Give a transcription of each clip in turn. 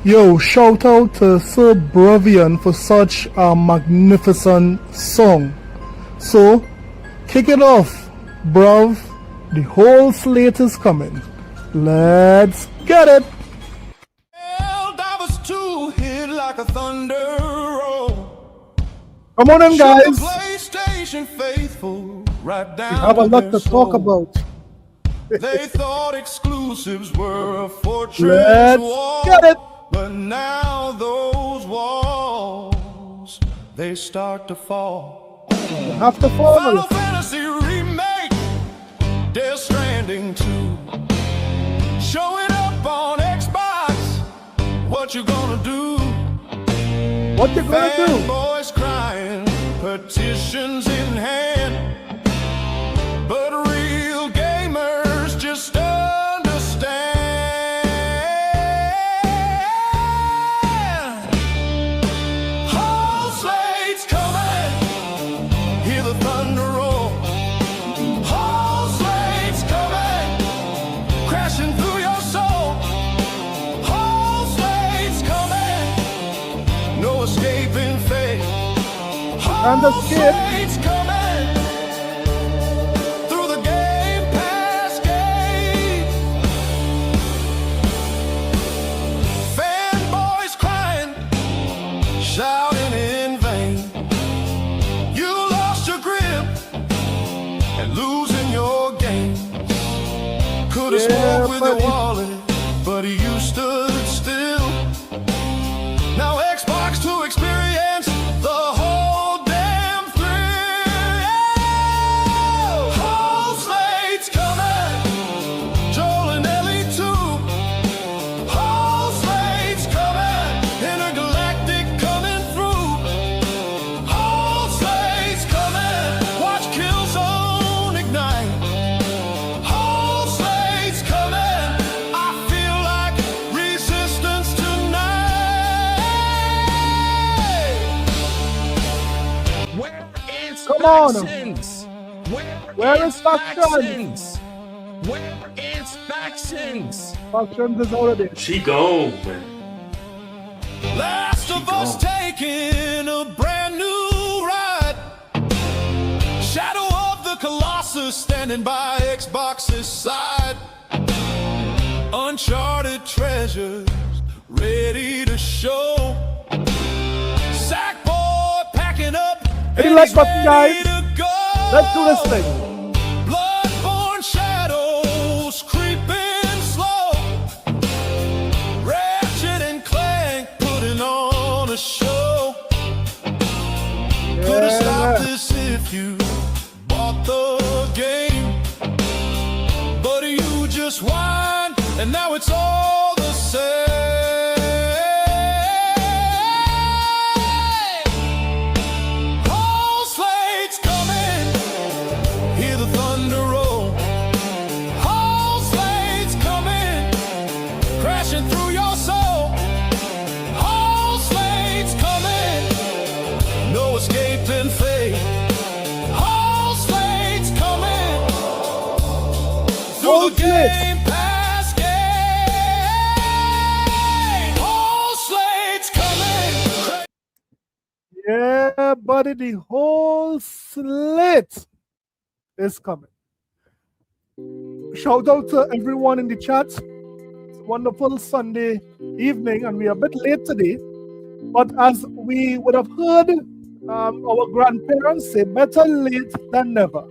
Yo, shout out to Sir Bravian for such a magnificent song. So, kick it off, bruv. The whole slate is coming. Let's get it. Like a thunder roll. Come on in, guys. PlayStation faithful, right down we have a lot to talk about. They thought exclusives were a fortress Let's get it. But now those walls, they start to fall. You have to fall. Final Fantasy remake, Death Stranding 2, showing up on Xbox. What you gonna do? What you gonna do? Boys crying, petitions in hand, but real gamers just understand. Whole slate's coming, hear the thunder roll. Whole slate's coming, crashing through your soul. Whole slate's coming, no escaping fate. And the skip. Slate's coming through the Game Pass gate. Fanboys crying, shouting in vain. You lost your grip and losing your games. Could've spoke with your wallet, but you stood still. Now Xbox to experience the whole damn thrill. Whole slate's coming, Joel and Ellie too. Whole slate's coming, Intergalactic coming through. Whole slate's coming, watch Killzone ignite. Whole slate's coming, I feel like resistance tonight. Where is Come on. factions? Where is factions? Where is factions? Factions is already. She gone, man. Last of Us taking a brand new ride. Shadow of the Colossus standing by Xbox's side. Uncharted treasures ready to show. Sackboy packing up. Hit the and like he's button, ready guys. to go. Let's do this thing. Bloodborne shadows creeping slow. Ratchet and Clank putting on a show. Could've stopped this if you bought the game, but you just whined, and now it's all the same. Whole slate's coming, hear the thunder roll. Whole slate's coming, crashing through your soul. Whole slate's coming, no escaping fate. Whole slate's coming through the Game Pass gate. Whole slate's coming. Yeah, buddy, the whole slate is coming. Shout out to everyone in the chat. It's a wonderful Sunday evening, and we are a bit late today. But as we would have heard our grandparents say, better late than never.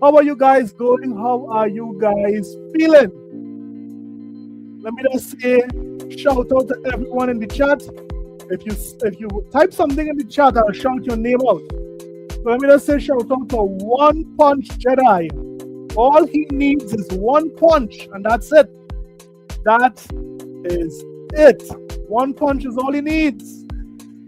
How are you guys going? How are you guys feeling? Let me just say, shout out to everyone in the chat. If you type something in the chat, I'll shout your name out. So let me just say, shout out to One Punch Jedi. All he needs is one punch, and that's it. That is it. One punch is all he needs.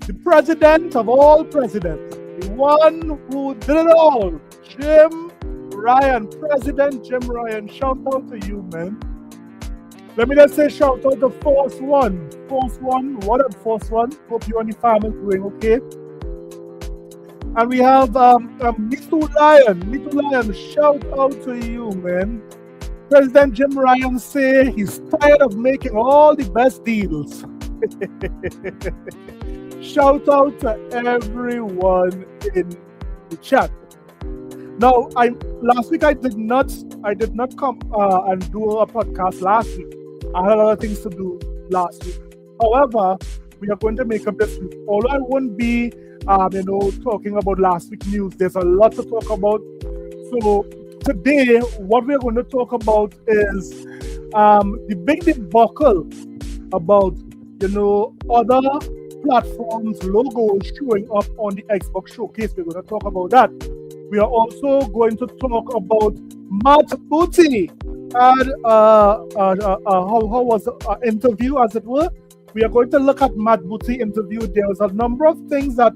The president of all presidents, the one who did it all, Jim Ryan, President Jim Ryan. Shout out to you, man. Let me just say shout out to Force One. Force One, what up, Force One? Hope you and the family doing okay. And we have Mitu Lion. Mitu Lion, shout out to you, man. President Jim Ryan say he's tired of making all the best deals. Shout out to everyone in the chat. Now, I last week I did not come and do a podcast last week. I had other things to do last week. However, we are going to make up this week. Although I won't be, talking about last week's news. There's a lot to talk about. So today, what we're going to talk about is the big debacle about other platforms logos showing up on the Xbox showcase. We're going to talk about that. We are also going to talk about Matt Booty and how was an interview, as it were. We are going to look at Matt Booty interview. There was a number of things that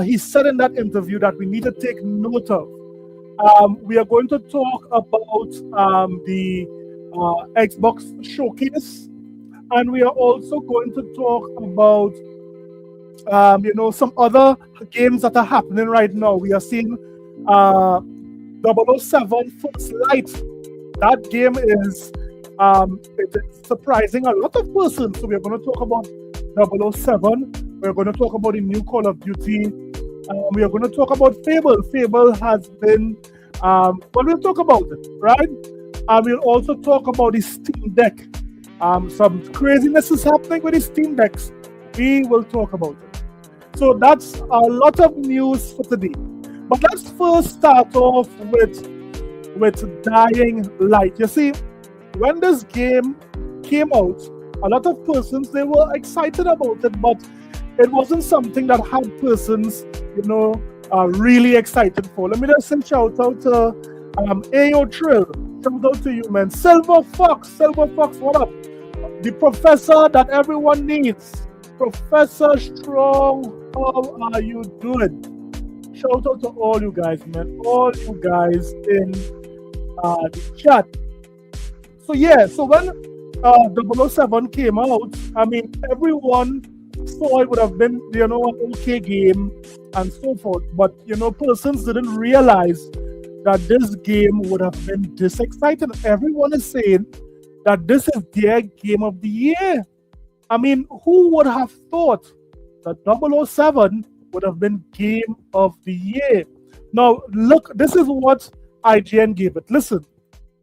he said in that interview that we need to take note of. We are going to talk about the Xbox showcase, and we are also going to talk about some other games that are happening right now. We are seeing 007 First Light. That game is it is surprising a lot of persons. So we're going to talk about 007. We're going to talk about the new Call of Duty. We are going to talk about Fable. Fable has been, we'll talk about it, right? And we'll also talk about the Steamdeck. Some craziness is happening with the Steamdecks. We will talk about it. So that's a lot of news for today. But let's first start off with Dying Light. You see, when this game came out, a lot of persons, they were excited about it, but it wasn't something that had persons, really excited for. Let me just say shout out to AO Trill. Shout out to you, man. Silver Fox, what up? The professor that everyone needs. Professor Strong, how are you doing? Shout out to all you guys, man. All you guys in the chat. So when 007 came out, I mean, everyone saw it would have been, an okay game and so forth. But, persons didn't realize that this game would have been this exciting. Everyone is saying that this is their game of the year. I mean, who would have thought that 007 would have been game of the year? Now, look, this is what IGN gave it. Listen.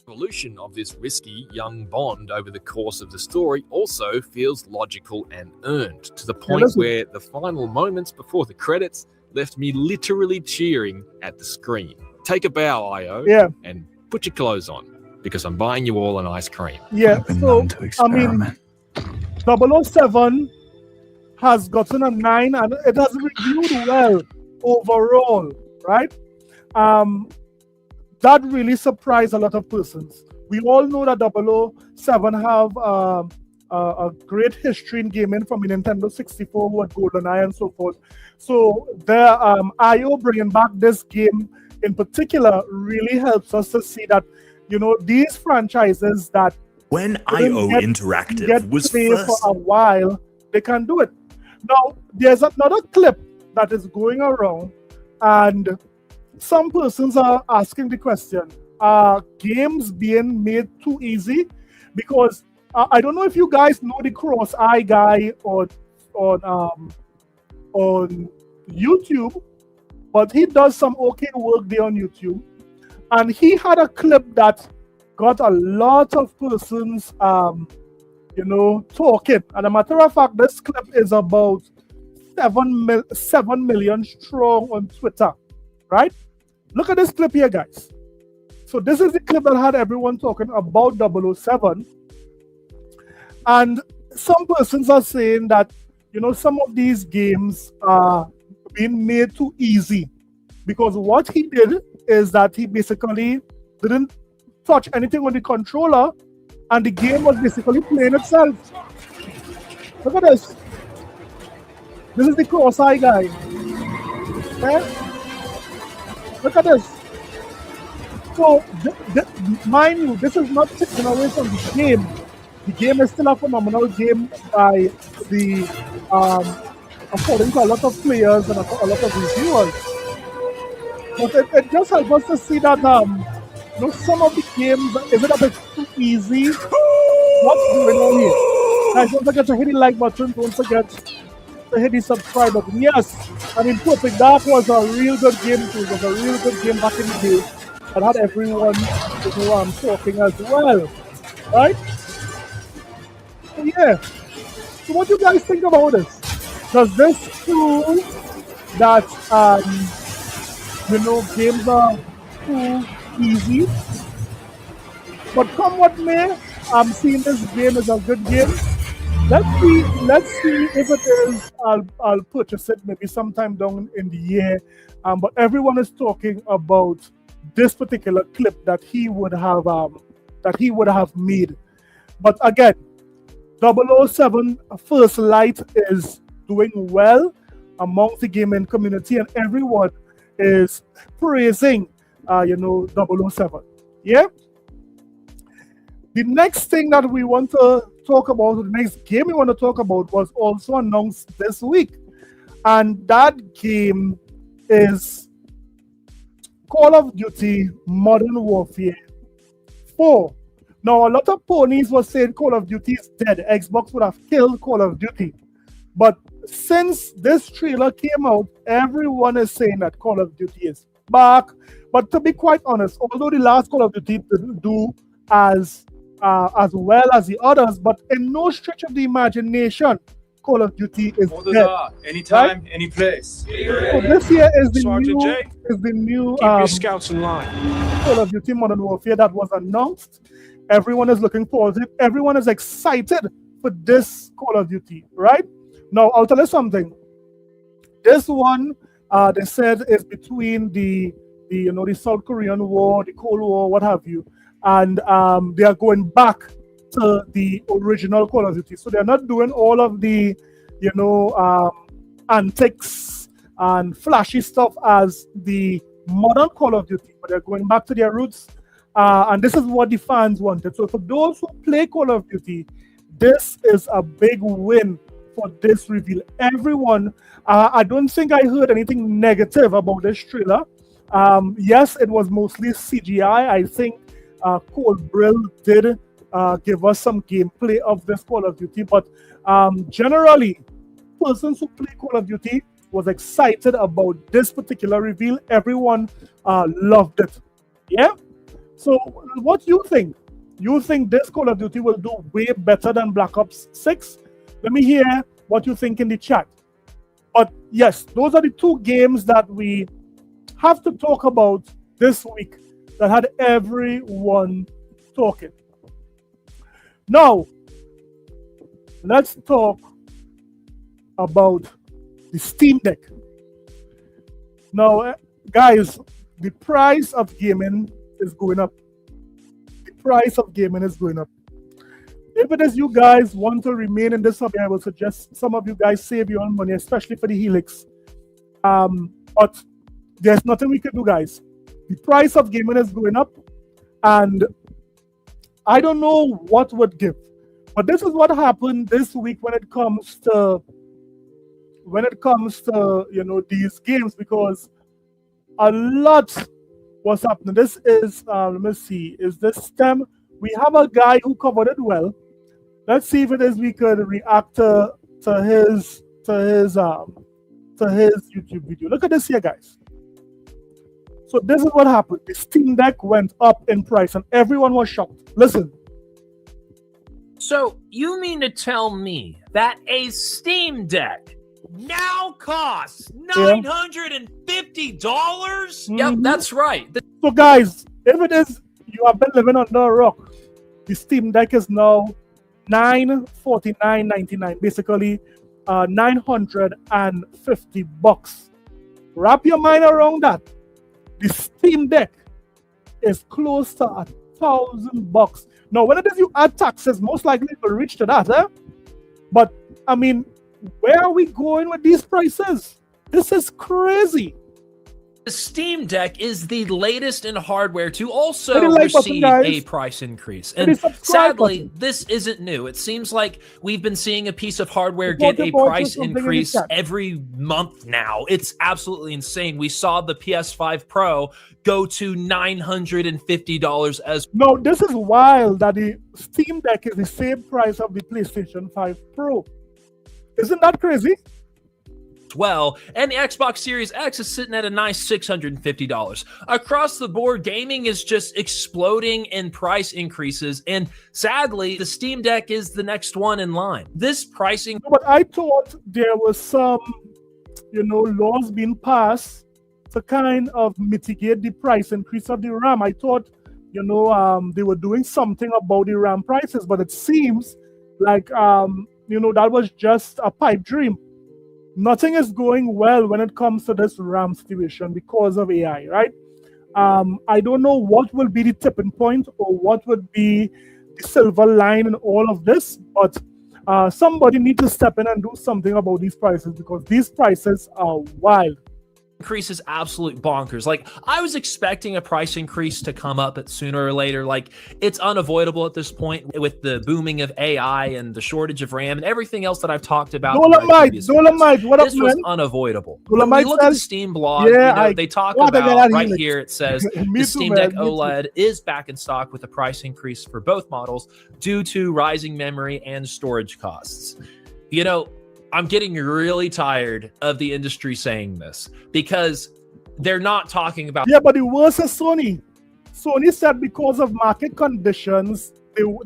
Evolution of this risky young Bond over the course of the story also feels logical and earned, to the point where the final moments before the credits left me literally cheering at the screen. Take a bow, IO, and put your clothes on, because I'm buying you all an ice cream. Yeah, so, I mean, 007 has gotten a 9 and it has reviewed well overall, right? That really surprised a lot of persons. We all know that 007 have a great history in gaming from the Nintendo 64 with GoldenEye and so forth. So the IO bringing back this game in particular really helps us to see that, these franchises that when IO Interactive was first for a while, they can do it. Now, there's another clip that is going around, and some persons are asking the question, are games being made too easy? Because I don't know if you guys know the Cross-Eye guy on YouTube, but he does some okay work there on YouTube. And he had a clip that got a lot of persons, talking. And a matter of fact, this clip is about 7 million strong on Twitter, right? Look at this clip here, guys. So this is the clip that had everyone talking about 007. And some persons are saying that, some of these games are being made too easy. Because what he did is that he basically didn't touch anything on the controller, and the game was basically playing itself. Look at this. This is the Cross-Eye guy. Okay? Look at this. So, mind you, this is not taken away from the game. The game is still a phenomenal game by the, according to a lot of players and a lot of reviewers. But it just helps us to see that, some of the games, is it a bit too easy? What's going on here? Guys, don't forget to hit the like button. Don't forget to hit the subscribe button. Yes, I mean, Perfect Dark was a real good game too. It was a real good game back in the day. And had everyone, talking as well. Right? So yeah. So what do you guys think about this? Does this prove that games are too easy? But come what may, I'm seeing this game as a good game. Let's see if it is. I'll purchase it maybe sometime down in the year. But everyone is talking about this particular clip that he would have made. But again, 007 First Light is doing well amongst the gaming community, and everyone is praising 007. Yeah. The next thing that we want to talk about, the next game we want to talk about, was also announced this week, and that game is Call of Duty Modern Warfare 4. Now, a lot of ponies were saying Call of Duty is dead. Xbox would have killed Call of Duty. But since this trailer came out, everyone is saying that Call of Duty is back. But to be quite honest, although the last Call of Duty didn't do as well as the others, but in no stretch of the imagination, Call of Duty is dead. Anytime, right? Any place. So this year is the new Keep your scouts in line. Call of Duty Modern Warfare that was announced. Everyone is looking forward to it. Everyone is excited for this Call of Duty, right? Now, I'll tell you something. This one, they said, is between the South Korean War, the Cold War, what have you, and they are going back to the original Call of Duty. So they're not doing all of the, antics and flashy stuff as the modern Call of Duty, but they're going back to their roots. And this is what the fans wanted. So for those who play Call of Duty, this is a big win for this reveal. Everyone, I don't think I heard anything negative about this trailer. Yes, it was mostly CGI. I think Cole Brill did give us some gameplay of this Call of Duty, but generally, persons who play Call of Duty was excited about this particular reveal. Everyone loved it. Yeah? So what do you think? You think this Call of Duty will do way better than Black Ops 6? Let me hear what you think in the chat. But yes, those are the two games that we have to talk about this week that had everyone talking. Now, let's talk about the Steamdeck. Now, guys, the price of gaming is going up. The price of gaming is going up. If it is you guys want to remain in this hobby, I will suggest some of you guys save your own money, especially for the Helix. But there's nothing we can do, guys. The price of gaming is going up, and I don't know what would give. But this is what happened this week when it comes to these games, because a lot was happening. This is let me see, is this STEM? We have a guy who covered it well. Let's see if it is we could react to his YouTube video. Look at this here, guys. So this is what happened. The Steam Deck went up in price and everyone was shocked. Listen. So you mean to tell me that a Steam Deck now costs $950? Yep, that's right. So guys, if it is you have been living under a rock, the Steam Deck is now $949.99, basically $950. Wrap your mind around that. The Steam Deck is close to $1,000. Now, when it is you add taxes, most likely it will reach to that, eh? But I mean, where are we going with these prices? This is crazy. The Steam Deck is the latest in hardware to also like button, receive guys. a price increase. Hit the And subscribe sadly, button. this isn't new. It seems like we've been seeing a piece of hardware Report get a the board to price something in the increase chat. every month now. It's absolutely insane. We saw the PS5 Pro go to $950 as No, this is wild that the Steam Deck is the same price of the PlayStation 5 Pro. Isn't that crazy? well, and the Xbox Series X is sitting at a nice $650. Across the board, gaming is just exploding in price increases, and sadly, the Steam Deck is the next one in line. This pricing, But I thought there was some, laws being passed to kind of mitigate the price increase of the RAM. I thought, they were doing something about the RAM prices, but it seems like, that was just a pipe dream. Nothing is going well when it comes to this RAM situation because of AI, right? I don't know what will be the tipping point or what would be the silver line in all of this, but somebody needs to step in and do something about these prices because these prices are wild. increase is absolute bonkers. Like, I was expecting a price increase to come up, but sooner or later, like, it's unavoidable at this point with the booming of AI and the shortage of RAM and everything else that I've talked about. Dolomite, what up, This was man? unavoidable. Dolomite When we look at the says- Steam blog, they talk gotta get about that right Helix. here, it says Me the too, Steam man, Deck me too. OLED is back in stock with a price increase for both models due to rising memory and storage costs. I'm getting really tired of the industry saying this because they're not talking about. Yeah, but the worst is Sony. Sony said because of market conditions,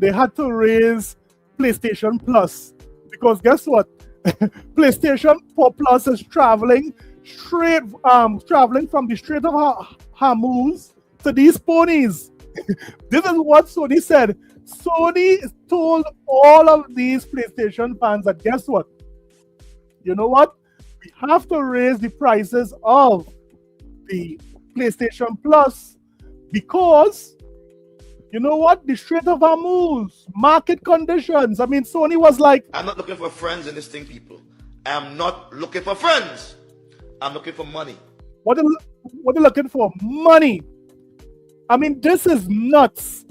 they had to raise PlayStation Plus. Because guess what? PlayStation 4 Plus is traveling from the Strait of Hormuz to these ponies. This is what Sony said. Sony told all of these PlayStation fans that guess what? You know what? We have to raise the prices of the PlayStation Plus because you know what? The Strait of Hormuz, market conditions. I mean, Sony was like, I'm not looking for friends in this thing, people. I'm not looking for friends. I'm looking for money. what are you looking for? Money. I mean, this is nuts.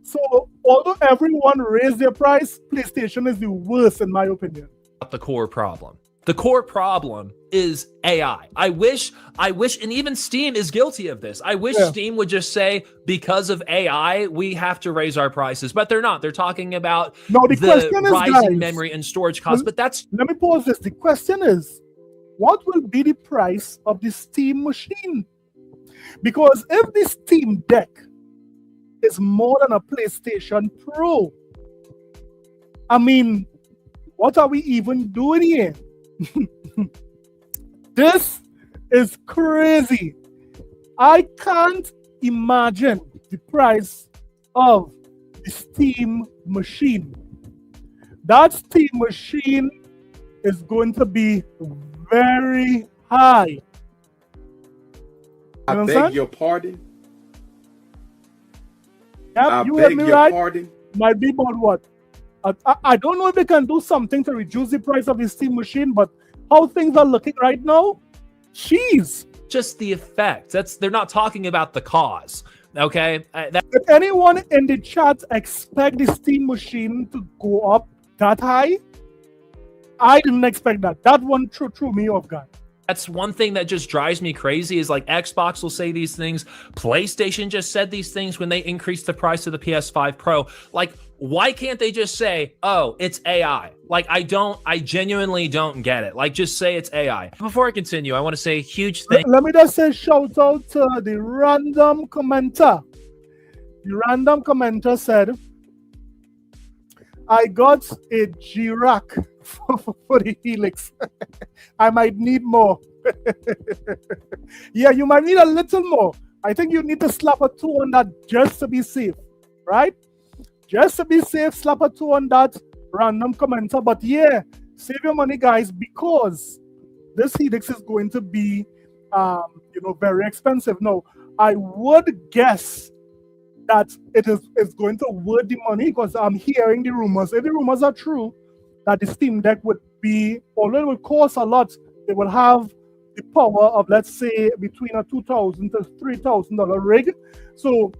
So, although everyone raised their price, PlayStation is the worst, in my opinion. the core problem. The core problem is AI. I wish, and even Steam is guilty of this. I wish Steam would just say, because of AI, we have to raise our prices, but they're not. They're talking about the rising memory and storage costs, but that's... Let me pause this. The question is, what will be the price of the Steam machine? Because if the Steam Deck is more than a PlayStation Pro, I mean, what are we even doing here? This is crazy. I can't imagine the price of the Steam machine. That Steam machine is going to be very high. I beg your pardon. Yep, you heard me right. Might be about what? I don't know if they can do something to reduce the price of the Steam machine, but how things are looking right now, jeez. Just the effect. They're not talking about the cause. Okay. Did anyone in the chat expect the Steam machine to go up that high? I didn't expect that. That one threw me off guard. That's one thing that just drives me crazy is like Xbox will say these things. PlayStation just said these things when they increased the price of the PS5 Pro. Like, why can't they just say, oh, it's AI? Like, I genuinely don't get it. Like, just say it's AI. Before I continue, I want to say a huge thing. Let me just say shout out to the random commenter. The random commenter said, I got a G-Rack for the Helix. I might need more. Yeah, you might need a little more. I think you need to slap a 2 on that just to be safe, right? Just to be safe, slap a 2 on that random commenter. But yeah, save your money, guys, because this Helix is going to be, very expensive. No, I would guess that it is going to worth the money because I'm hearing the rumors. If the rumors are true, that the Steam Deck would be, although it will cost a lot, it will have the power of, let's say, between a $2,000 to $3,000 rig. So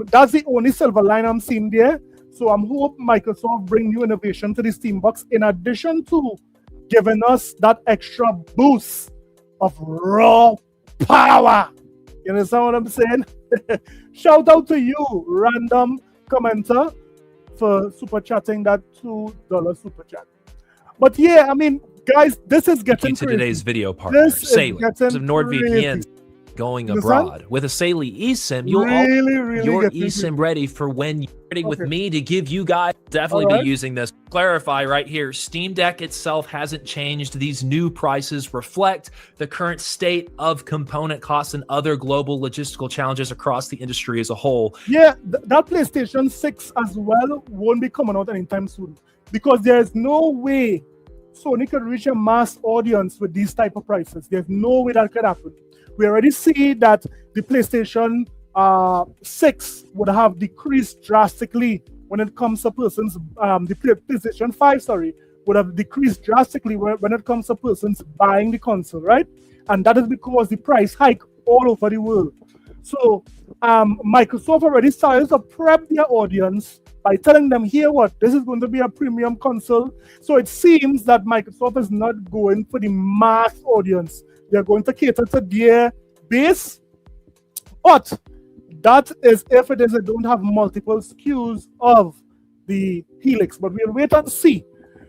that's the only silver line I'm seeing there. So I'm hoping Microsoft bring new innovation to the Steambox in addition to giving us that extra boost of raw power. You understand what I'm saying? Shout out to you, random commenter, for super chatting that $2 super chat. But yeah, I mean, guys, this is getting to crazy. Today's video partner, This is Sailor getting of NordVPN crazy. going You abroad. With a Sailor eSIM, you'll Really your getting eSIM ready for when you're ready with Okay. me to give you guys. Definitely Alright. be using this. Clarify right here, Steam Deck itself hasn't changed. These new prices reflect the current state of component costs and other global logistical challenges across the industry as a whole. Yeah, that PlayStation 6 as well won't be coming out anytime soon because there's no way Sony could reach a mass audience with these type of prices. There's no way that could happen. We already see that the PlayStation 6 would have decreased drastically when it comes to persons, the PlayStation 5, sorry, would have decreased drastically when it comes to persons buying the console, right? And that is because the price hike all over the world. So Microsoft already started to prep their audience by telling them, here what, this is going to be a premium console. So it seems that Microsoft is not going for the mass audience. They're going to cater to their base. But that is if it is they don't have multiple SKUs of the Helix. But we'll wait and see.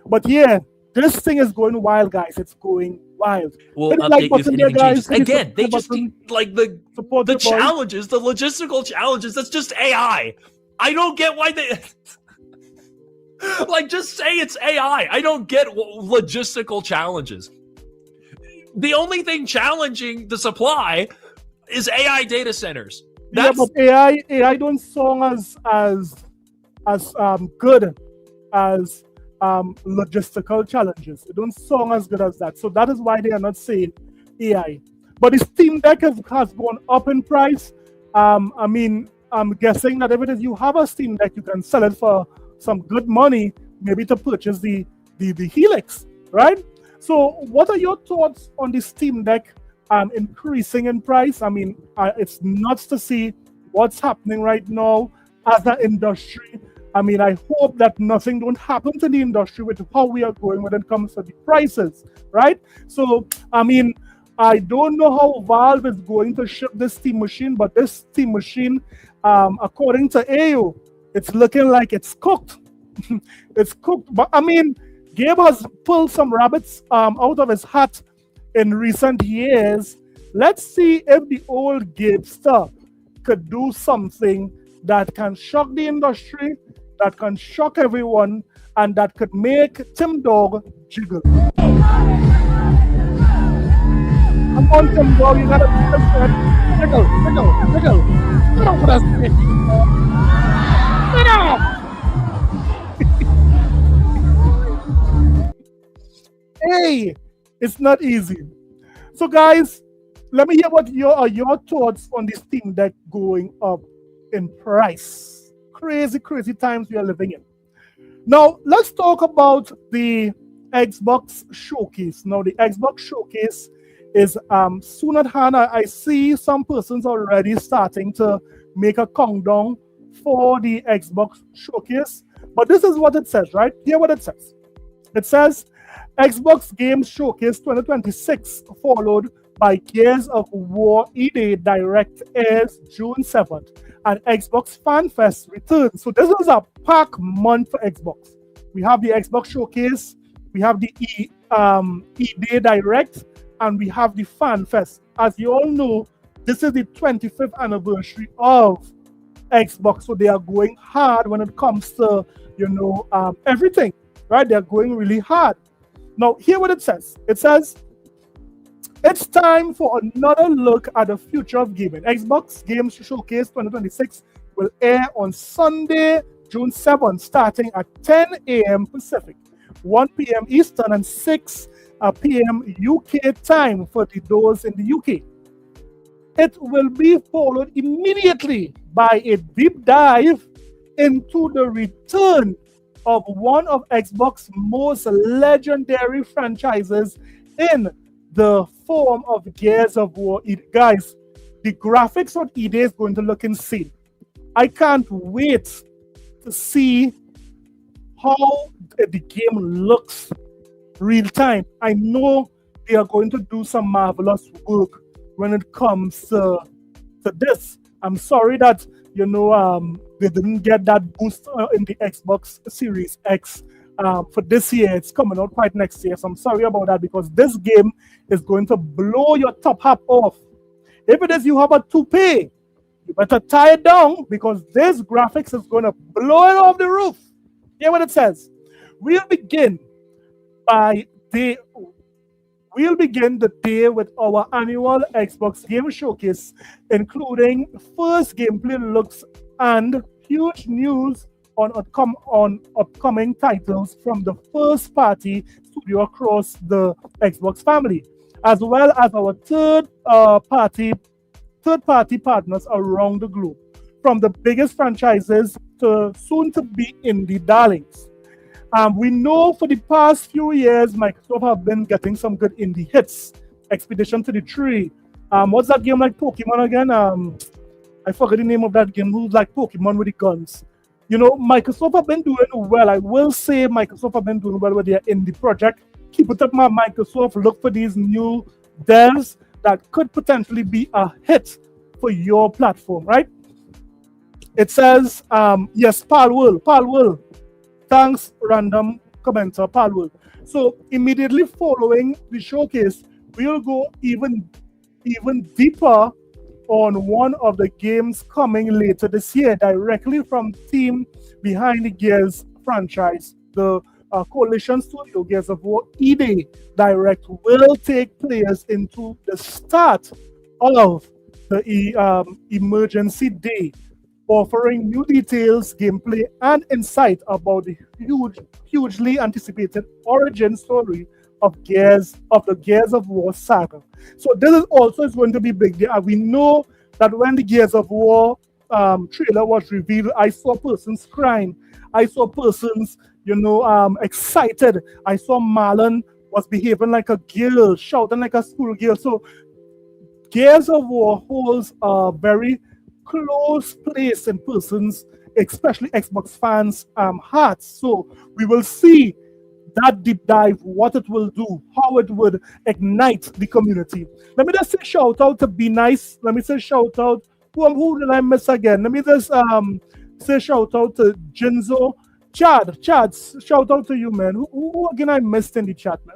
But yeah, this thing is going wild, guys. It's going wild. We'll Hit the update like you if button there, anything guys. changes. Hit the Again, they subscribe just button. need, like the Support the your boy. challenges, the logistical challenges. That's just AI. I don't get why they like just say it's AI. I don't get logistical challenges. The only thing challenging the supply is AI data centers. That's Yeah, but AI don't sound as good as logistical challenges. It don't sound as good as that. So that is why they are not saying AI. But the Steam Deck has gone up in price. I mean, I'm guessing that if it is you have a Steam Deck, you can sell it for some good money, maybe to purchase the Helix, right? So what are your thoughts on the Steam Deck increasing in price? I mean, it's nuts to see what's happening right now as an industry. I mean, I hope that nothing don't happen to the industry with how we are going when it comes to the prices, right? So, I mean, I don't know how Valve is going to ship this Steam machine, but this Steam machine, according to AO, it's looking like it's cooked. It's cooked. But I mean, Gabe has pulled some rabbits out of his hat in recent years. Let's see if the old Gabester could do something that can shock the industry, that can shock everyone, and that could make Tim Dog jiggle. Come on, Tim Dog, you gotta jiggle. Get off of that stick. Get off! Hey, it's not easy. So, guys, let me hear what your thoughts on the Steam Deck going up in price. Crazy times we are living in. Now, let's talk about the Xbox Showcase. Now, the Xbox Showcase is soon at hand. I see some persons already starting to make a countdown for the Xbox Showcase. But this is what it says, right? Hear what it says. It says, Xbox Games Showcase 2026, followed by Gears of War E-Day Direct airs June 7th, and Xbox Fan Fest returns. So this is a packed month for Xbox. We have the Xbox Showcase, we have the E-Day Direct, and we have the Fan Fest. As you all know, this is the 25th anniversary of Xbox, so they are going hard when it comes to, everything, right? They're going really hard. Now, hear what it says. It says, it's time for another look at the future of gaming. Xbox Games Showcase 2026 will air on Sunday, June 7th, starting at 10 a.m. Pacific, 1 p.m. Eastern, and 6 p.m. UK time for those in the UK. It will be followed immediately by a deep dive into the return of one of Xbox's most legendary franchises in the form of Gears of War. Guys, the graphics on EA is going to look insane. I can't wait to see how the game looks real time. I know they are going to do some marvelous work when it comes to this. I'm sorry that they didn't get that boost in the Xbox Series X for this year. It's coming out quite next year, so I'm sorry about that, because this game is going to blow your top hat off. If it is you have a toupee, you better tie it down, because this graphics is going to blow it off the roof. Hear what it says. We'll begin the day with our annual Xbox Game Showcase, including first gameplay looks and huge news on upcoming titles from the first-party studio across the Xbox family, as well as our third-party partners around the globe, from the biggest franchises to soon-to-be indie darlings. We know for the past few years, Microsoft have been getting some good indie hits. Expedition to the Tree. What's that game like Pokemon again? I forgot the name of that game. Who's like Pokemon with the guns? Microsoft have been doing well. I will say Microsoft have been doing well with their indie project. Keep it up, my Microsoft. Look for these new devs that could potentially be a hit for your platform, right? It says, yes, Palworld. Thanks, random commenter, Palworld. So immediately following the showcase, we'll go even deeper on one of the games coming later this year, directly from the team behind the Gears franchise. The Coalition Studio Gears of War EA Direct will take players into the start of the Emergency Day, offering new details, gameplay, and insight about the hugely anticipated origin story of the Gears of War saga. So this is also going to be big. We know that when the Gears of War trailer was revealed, I saw persons crying. I saw persons, excited. I saw Marlon was behaving like a girl, shouting like a schoolgirl. So Gears of War holds a very close place in persons, especially Xbox fans' hearts. So we will see that deep dive, what it will do, how it would ignite the community. Let me just say shout out to Be Nice. Let me say shout out. Who did I miss again? Let me just say shout out to Jinzo. Chad, shout out to you, man. Who again I missed in the chat, man?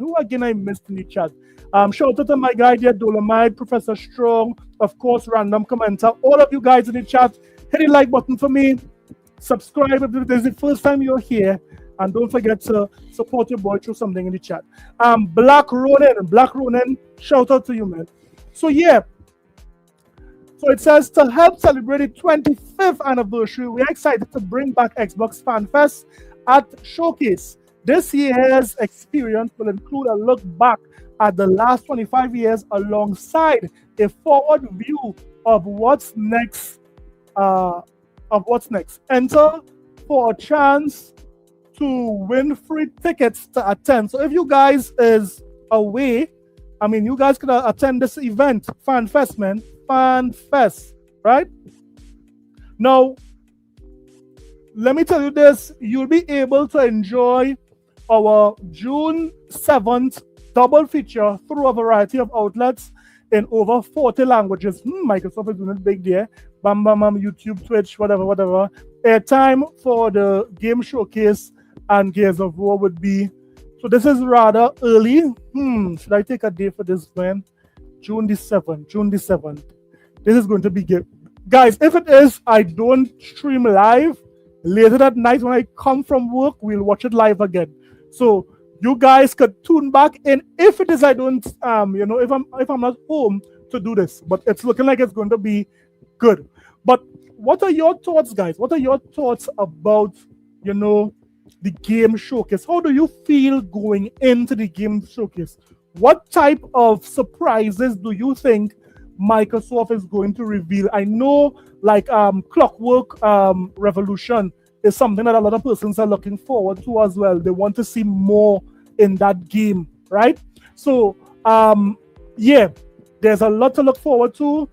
Shout out to my guy there, Dolomite, Professor Strong, of course, random commenter. All of you guys in the chat, hit the like button for me. Subscribe if this is the first time you're here. And don't forget to support your boy through something in the chat. Black Ronin, shout out to you, man. So yeah. So it says, to help celebrate the 25th anniversary, we're excited to bring back Xbox Fan Fest at Showcase. This year's experience will include a look back at the last 25 years alongside a forward view of what's next. Enter for a chance to win free tickets to attend. So if you guys is away, you guys could attend this event, Fan Fest, man. Fan Fest, right? Now, let me tell you this. You'll be able to enjoy our June 7th double feature through a variety of outlets in over 40 languages. Microsoft is doing it big there. Bam, YouTube, Twitch, whatever. Airtime for the game showcase and Gears of War would be, so this is rather early. Should I take a day for this, man? June the 7th. This is going to be good. Guys, if it is, I don't stream live. Later that night when I come from work, we'll watch it live again. So you guys could tune back in. If it is, I don't, if I'm not home to do this. But it's looking like it's going to be good. But what are your thoughts, guys? What are your thoughts about, the game showcase? How do you feel going into the game showcase? What type of surprises do you think Microsoft is going to reveal? I know, like Clockwork Revolution is something that a lot of persons are looking forward to as well. They want to see more in that game, right? So yeah, there's a lot to look forward to.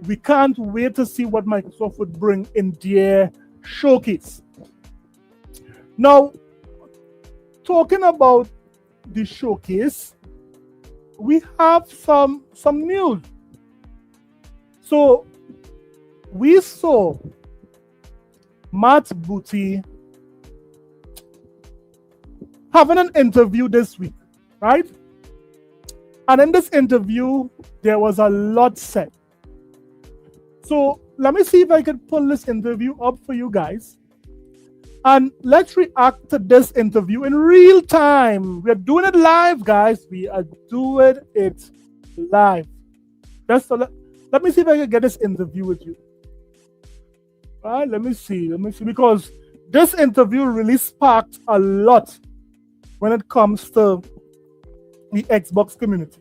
We can't wait to see what Microsoft would bring in their showcase. Now, talking about the showcase, we have some news. So we saw Matt Booty having an interview this week, right? And in this interview, there was a lot said. So let me see if I can pull this interview up for you guys. And let's react to this interview in real time. We're doing it live, guys. We are doing it live. Let me see if I can get this interview with you. All right, let me see, because this interview really sparked a lot when it comes to the Xbox community.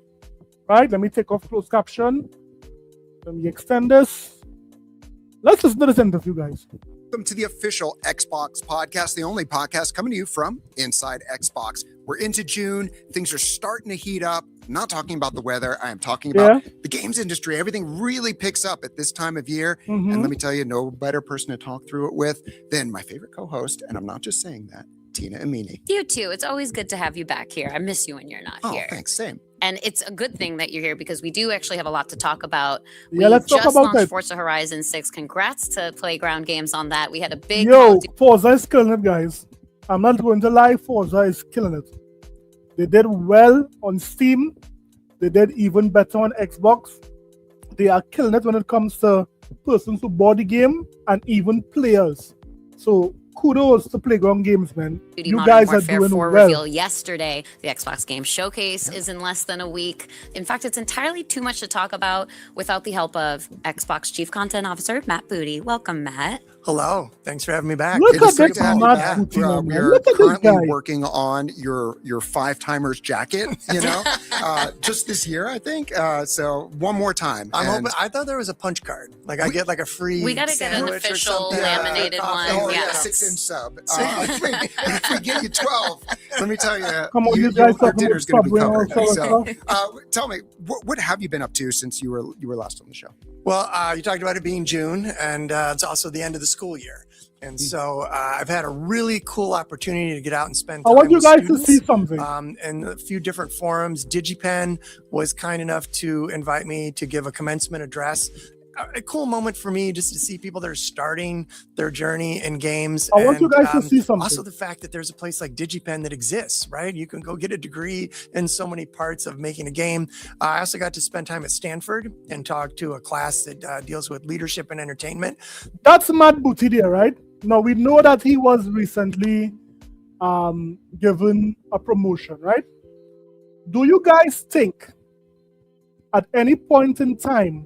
Right, let me take off closed caption. Let me extend this. Let's listen to this interview, guys. Welcome to the official Xbox podcast, the only podcast coming to you from inside Xbox. We're into June. Things are starting to heat up. I'm not talking about the weather. I am talking about the games industry. Everything really picks up at this time of year. And let me tell you, no better person to talk through it with than my favorite co-host. And I'm not just saying that, Tina Amini. You too. It's always good to have you back here. I miss you when you're not here. Oh, thanks. Same. And it's a good thing that you're here because we do actually have a lot to talk about. Yeah, let's talk about launched that. Forza Horizon 6. Congrats to Playground Games on that. We had a big... Forza is killing it, guys. I'm not going to lie. Forza is killing it. They did well on Steam. They did even better on Xbox. They are killing it when it comes to persons who bought the game and even players. So kudos to Playground Games, man. You guys are doing well. Reveal yesterday. The Xbox Game Showcase is in less than a week. In fact, it's entirely too much to talk about without the help of Xbox Chief Content Officer Matt Booty. Welcome, Matt. Hello. Thanks for having me back. Look at this Matt Booty, man. We are currently working on your 5 timers jacket, you know, just this year, I think. So one more time. I'm hoping, I thought there was a punch card. Like I get like a free We got to get an official laminated one. Oh, yeah, yes. 6-inch sub. If we get you 12, let me tell you, come on, your dinner's going to be covered. So, tell me, what have you been up to since you were last on the show? Well, you talked about it being June, and it's also the end of the school year. And so I've had a really cool opportunity to get out and spend time I want you guys students, to see something. In a few different forums. DigiPen was kind enough to invite me to give a commencement address. A cool moment for me just to see people that are starting their journey in games. I want you guys to see something. Also the fact that there's a place like DigiPen that exists, right? You can go get a degree in so many parts of making a game. I also got to spend time at Stanford and talk to a class that deals with leadership and entertainment. That's Matt Booty there, right? Now we know that he was recently given a promotion, right? Do you guys think at any point in time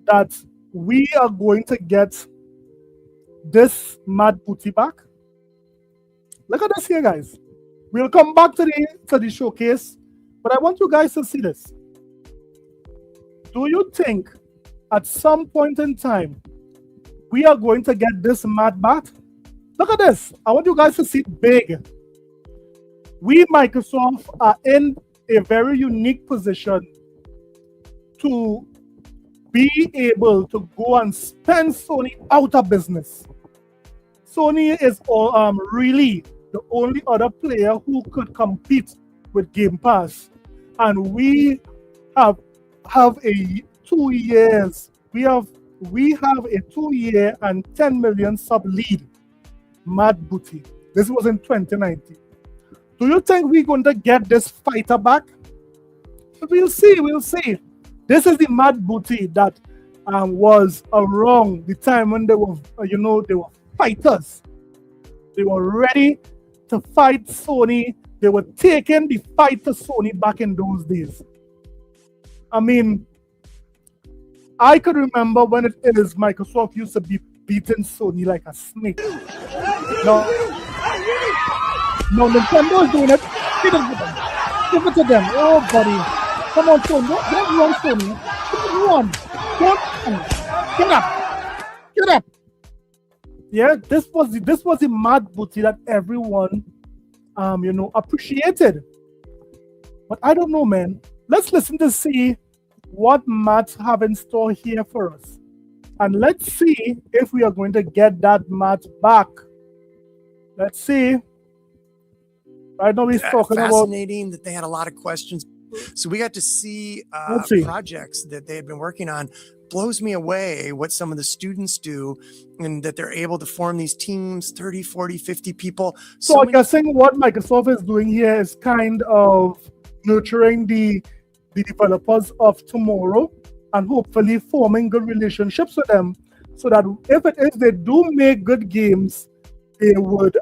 that we are going to get this Matt Booty back? Look at this here, guys. We'll come back to the showcase, but I want you guys to see this. Do you think at some point in time we are going to get this Matt back? Look at this. I want you guys to see it big. We, Microsoft, are in a very unique position to be able to go and spend Sony out of business. Sony is really the only other player who could compete with Game Pass, and we have a 2 years. We have a 2 year and 10 million sub lead. Matt Booty. This was in 2019. Do you think we're going to get this fighter back? We'll see. We'll see. This is the Matt Booty that was around the time when they were, they were fighters. They were ready to fight Sony. They were taking the fight to Sony back in those days. I mean, I could remember when it is Microsoft used to be beating Sony like a snake. No, Nintendo is doing it. Give it to them. Oh, buddy. Come on, Sony. Don't run, Sony. Don't run. Get up. Get up. Yeah, this was the Matt Booty that everyone, appreciated. But I don't know, man. let's listen to see what Matt have in store here for us. And let's see if we are going to get that Matt back. Let's see. Right now he's talking about... Fascinating that they had a lot of questions. So we got to see projects that they had been working on. Blows me away what some of the students do and that they're able to form these teams, 30, 40, 50 people. So I'm guessing what Microsoft is doing here is kind of nurturing the developers of tomorrow and hopefully forming good relationships with them so that if it is they do make good games, they would,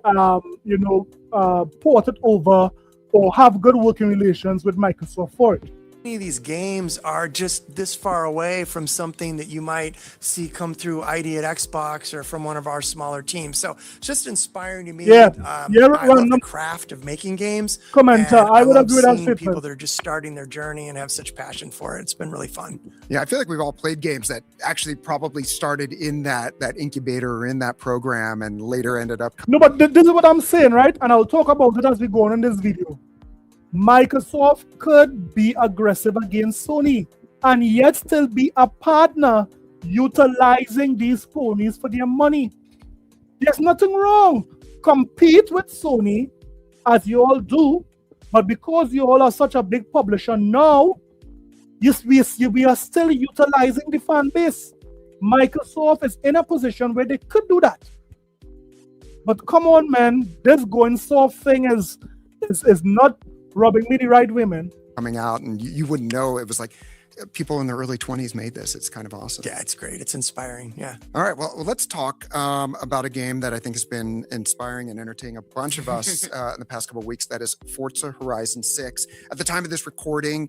port it over or have good working relations with Microsoft for it. Many of these games are just this far away from something that you might see come through ID at Xbox or from one of our smaller teams. So it's just inspiring to me. I love the craft of making games. I would agree with that statement. People that are just starting their journey and have such passion for it. It's been really fun. Yeah, I feel like we've all played games that actually probably started in that incubator or in that program and later ended up. No, but this is what I'm saying, right? And I'll talk about it as we go on in this video. Microsoft could be aggressive against Sony and yet still be a partner utilizing these ponies for their money. There's nothing wrong. Compete with Sony as you all do, but because you all are such a big publisher now, we are still utilizing the fan base. Microsoft is in a position where they could do that. But come on, man, this going soft thing is not rubbing me the right way, man. Coming out, and you wouldn't know. It was like people in their early 20s made this. It's kind of awesome. Yeah, it's great. It's inspiring. Yeah. All right. Well, let's talk about a game that I think has been inspiring and entertaining a bunch of us in the past couple of weeks. That is Forza Horizon 6. At the time of this recording,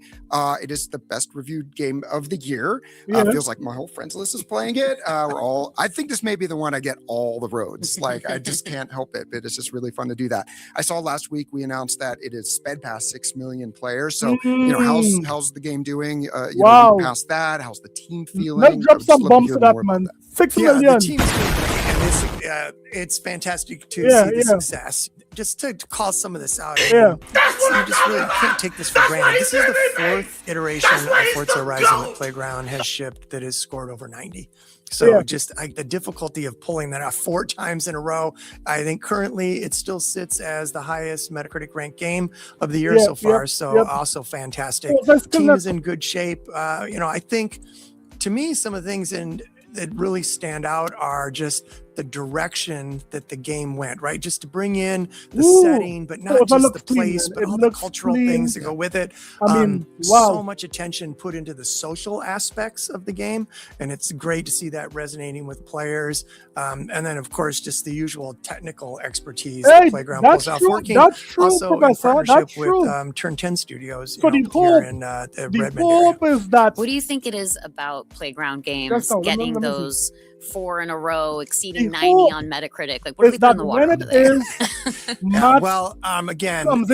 it is the best reviewed game of the year. Feels like my whole friends list is playing it. I think this may be the one I get all the roads. Like, I just can't help it. But it's just really fun to do that. I saw last week we announced that it is sped past 6 million players. So, how's the game doing? Past that, how's the team feeling? Let's drop some bombs to that, man. 6 million. The team's doing great, and it's fantastic to see the success. Just to call some of this out, you just really can't take this for granted. This is the 4th iteration of Forza Horizon that Playground has shipped that has scored over 90. So the difficulty of pulling that off 4 times in a row. I think currently it still sits as the highest Metacritic ranked game of the year so far. Also fantastic. Team is in good shape. I think to me, some of the things that really stand out are just the direction that the game went, right? Just to bring in the setting, but not just the place, but all the cultural things that go with it. So much attention put into the social aspects of the game, and it's great to see that resonating with players. And then, of course, just the usual technical expertise that Playground pulls off. Working also in partnership with Turn 10 Studios here in the Redmond area. What do you think it is about Playground games getting those 4 in a row, exceeding 90 on Metacritic? Like, what are we putting in the water over there? Again, all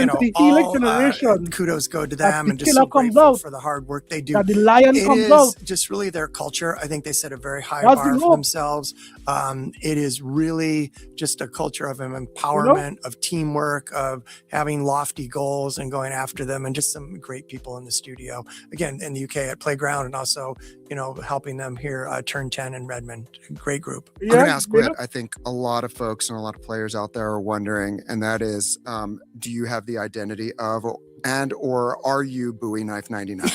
kudos go to them, and just so grateful for the hard work they do. It is just really their culture. I think they set a very high bar for themselves. It is really just a culture of empowerment, of teamwork, of having lofty goals and going after them, and just some great people in the studio. Again, in the UK at Playground, and also, helping them here, Turn 10 in Redmond. Great group. I'm going to ask what I think a lot of folks and a lot of players out there are wondering, and that is, do you have the identity of or are you Bowie Knife 99?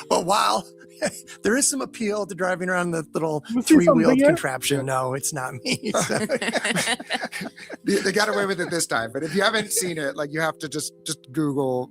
Well, wow. There is some appeal to driving around the little 3-wheeled contraption. No, it's not me. So. They got away with it this time. But if you haven't seen it, you have to just Google,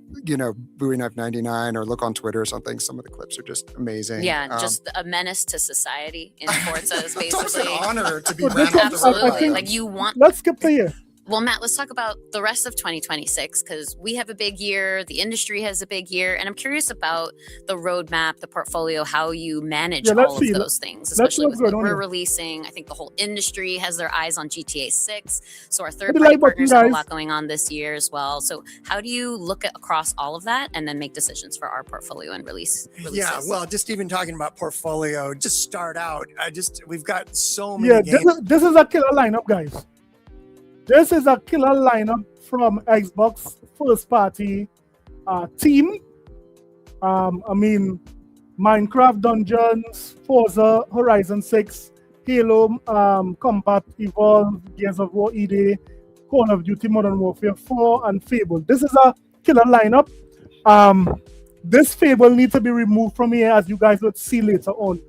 Bowie Knife 99 or look on Twitter or something. Some of the clips are just amazing. Yeah, just a menace to society in Forza is basically. It's an honor to be ran off the road. Let's skip the year. Well, Matt, let's talk about the rest of 2026, because we have a big year, the industry has a big year, and I'm curious about the roadmap, the portfolio, how you manage all of those things, especially with what we're releasing. I think the whole industry has their eyes on GTA 6, so our third-party partners have a lot going on this year as well. So how do you look at across all of that and then make decisions for our portfolio and releases? Yeah, well, just even talking about portfolio, just start out, we've got so many games. This is a killer lineup, guys. This is a killer lineup from Xbox first party team. I mean, Minecraft Dungeons, Forza Horizon 6, Halo Combat Evolved, Gears of War ED, Call of Duty Modern Warfare 4, and Fable. This is a killer lineup. This Fable needs to be removed from here, as you guys would see later on,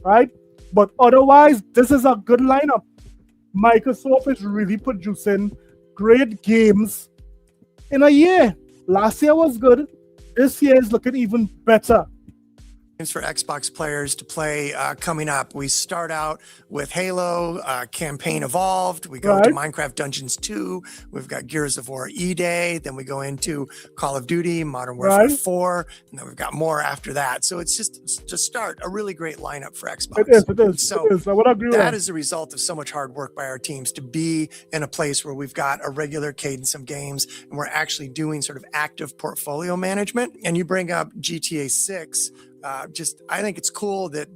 right? But otherwise, this is a good lineup. Microsoft is really producing great games in a year. Last year was good. This year is looking even better. For Xbox players to play coming up. We start out with Halo, Campaign Evolved. We go to Minecraft Dungeons 2. We've got Gears of War E-Day. Then we go into Call of Duty, Modern Warfare 4. And then we've got more after that. So it's just to start a really great lineup for Xbox. It is. So it is. I would agree with that is the result of so much hard work by our teams to be in a place where we've got a regular cadence of games and we're actually doing sort of active portfolio management. And you bring up GTA 6. I think it's cool that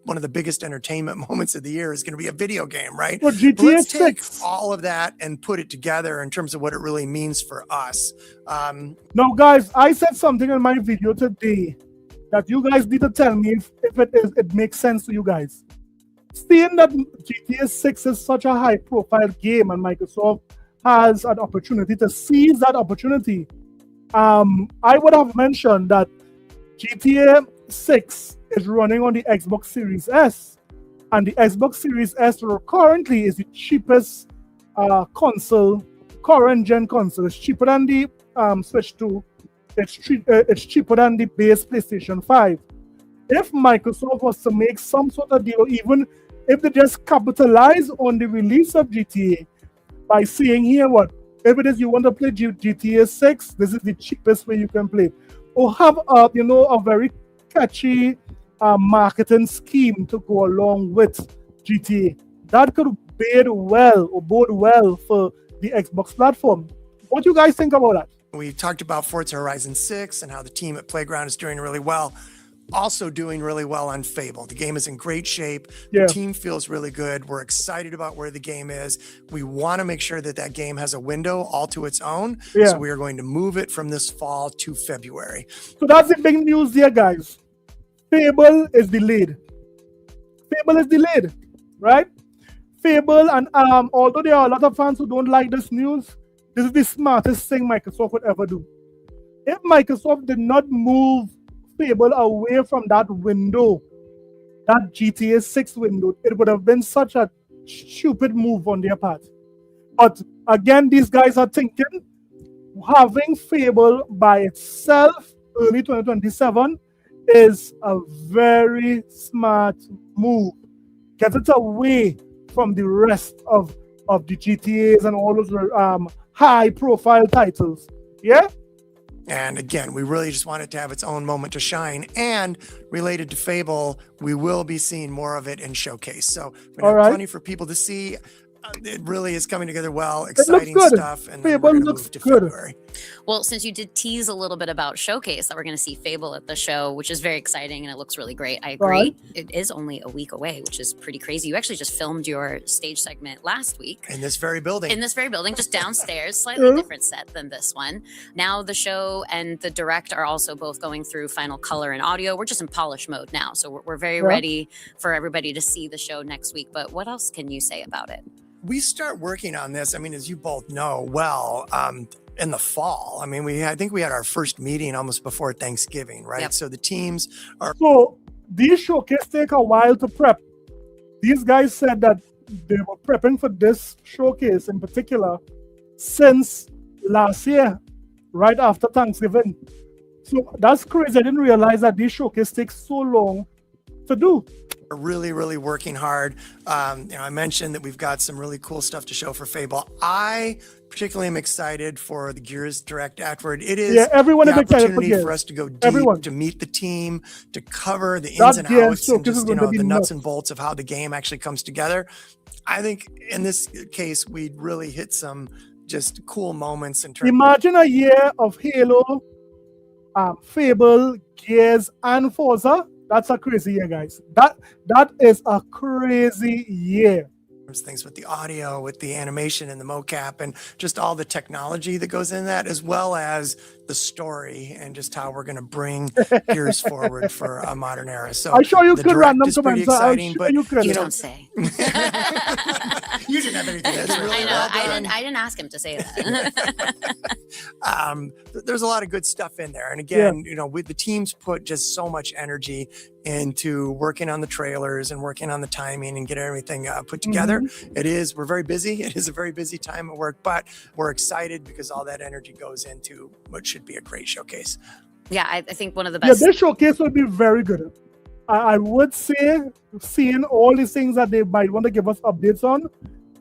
one of the biggest entertainment moments of the year is going to be a video game, right? Well, GTA let's 6. take all of that and put it together in terms of what it really means for us. Now, guys, I said something in my video today that you guys need to tell me if it makes sense to you guys. Seeing that GTA 6 is such a high-profile game and Microsoft has an opportunity to seize that opportunity, I would have mentioned that GTA 6 is running on the Xbox Series S, and the Xbox Series S currently is the cheapest current gen console. It's cheaper than the Switch 2. It's cheaper than the base PlayStation 5. If Microsoft was to make some sort of deal, even if they just capitalize on the release of GTA by saying here, if it is you want to play GTA 6, this is the cheapest way you can play, or have a very catchy marketing scheme to go along with GTA. That could bode well for the Xbox platform. What do you guys think about that? We talked about Forza Horizon 6 and how the team at Playground is doing really well. Also doing really well on Fable. The game is in great shape. Yeah. The team feels really good. We're excited about where the game is. We want to make sure that game has a window all to its own. Yeah. So we are going to move it from this fall to February. So that's the big news there, guys. Fable is delayed. Right? Fable, and although there are a lot of fans who don't like this news, this is the smartest thing Microsoft would ever do. If Microsoft did not move Fable away from that window, that GTA 6 window, it would have been such a stupid move on their part. But again, these guys are thinking having Fable by itself early 2027 is a very smart move. Get it away from the rest of the GTAs and all those high profile titles. Yeah? And again, we really just want it to have its own moment to shine. And related to Fable, we will be seeing more of it in Showcase. So we have plenty for people to see. It really is coming together well. Exciting stuff. And then we're going to move to February. Well, since you did tease a little bit about Showcase, that we're going to see Fable at the show, which is very exciting and it looks really great. I agree. Right. It is only a week away, which is pretty crazy. You actually just filmed your stage segment last week. In this very building. Just downstairs. Slightly different set than this one. Now the show and the direct are also both going through final color and audio. We're just in polish mode now. So we're very ready for everybody to see the show next week. But what else can you say about it? We start working on this, I mean, as you both know well, in the fall. I mean, I think we had our first meeting almost before Thanksgiving, right? Yep. So the teams are... So these showcases take a while to prep. These guys said that they were prepping for this showcase in particular since last year, right after Thanksgiving. So that's crazy. I didn't realize that these showcases take so long to do. Really, really working hard. I mentioned that we've got some really cool stuff to show for Fable. I particularly am excited for the Gears Direct afterward. It is everyone the is excited opportunity for us to go deep, to meet the team, to cover the ins and outs, and just the nuts and bolts of how the game actually comes together. I think in this case, we really hit some just cool moments in terms. Imagine a year of Halo, Fable, Gears, and Forza. That's a crazy year, guys. That is a crazy year. things with the audio, with the animation and the mocap, and just all the technology that goes in that, as well as the story and just how we're going to bring Gears forward for a modern era. So I'm sure you the could direct random is pretty comments. I'm exciting, sure but you could. You don't say. you didn't have anything. That's really I know. well done. I didn't ask him to say that. There's a lot of good stuff in there. And again, with the teams put just so much energy into working on the trailers and working on the timing and getting everything put together. We're very busy. It is a very busy time at work, but we're excited because all that energy goes into what should be a great showcase. Yeah, I think one of the best. Yeah, this showcase will be very good. I would say, seeing all these things that they might want to give us updates on,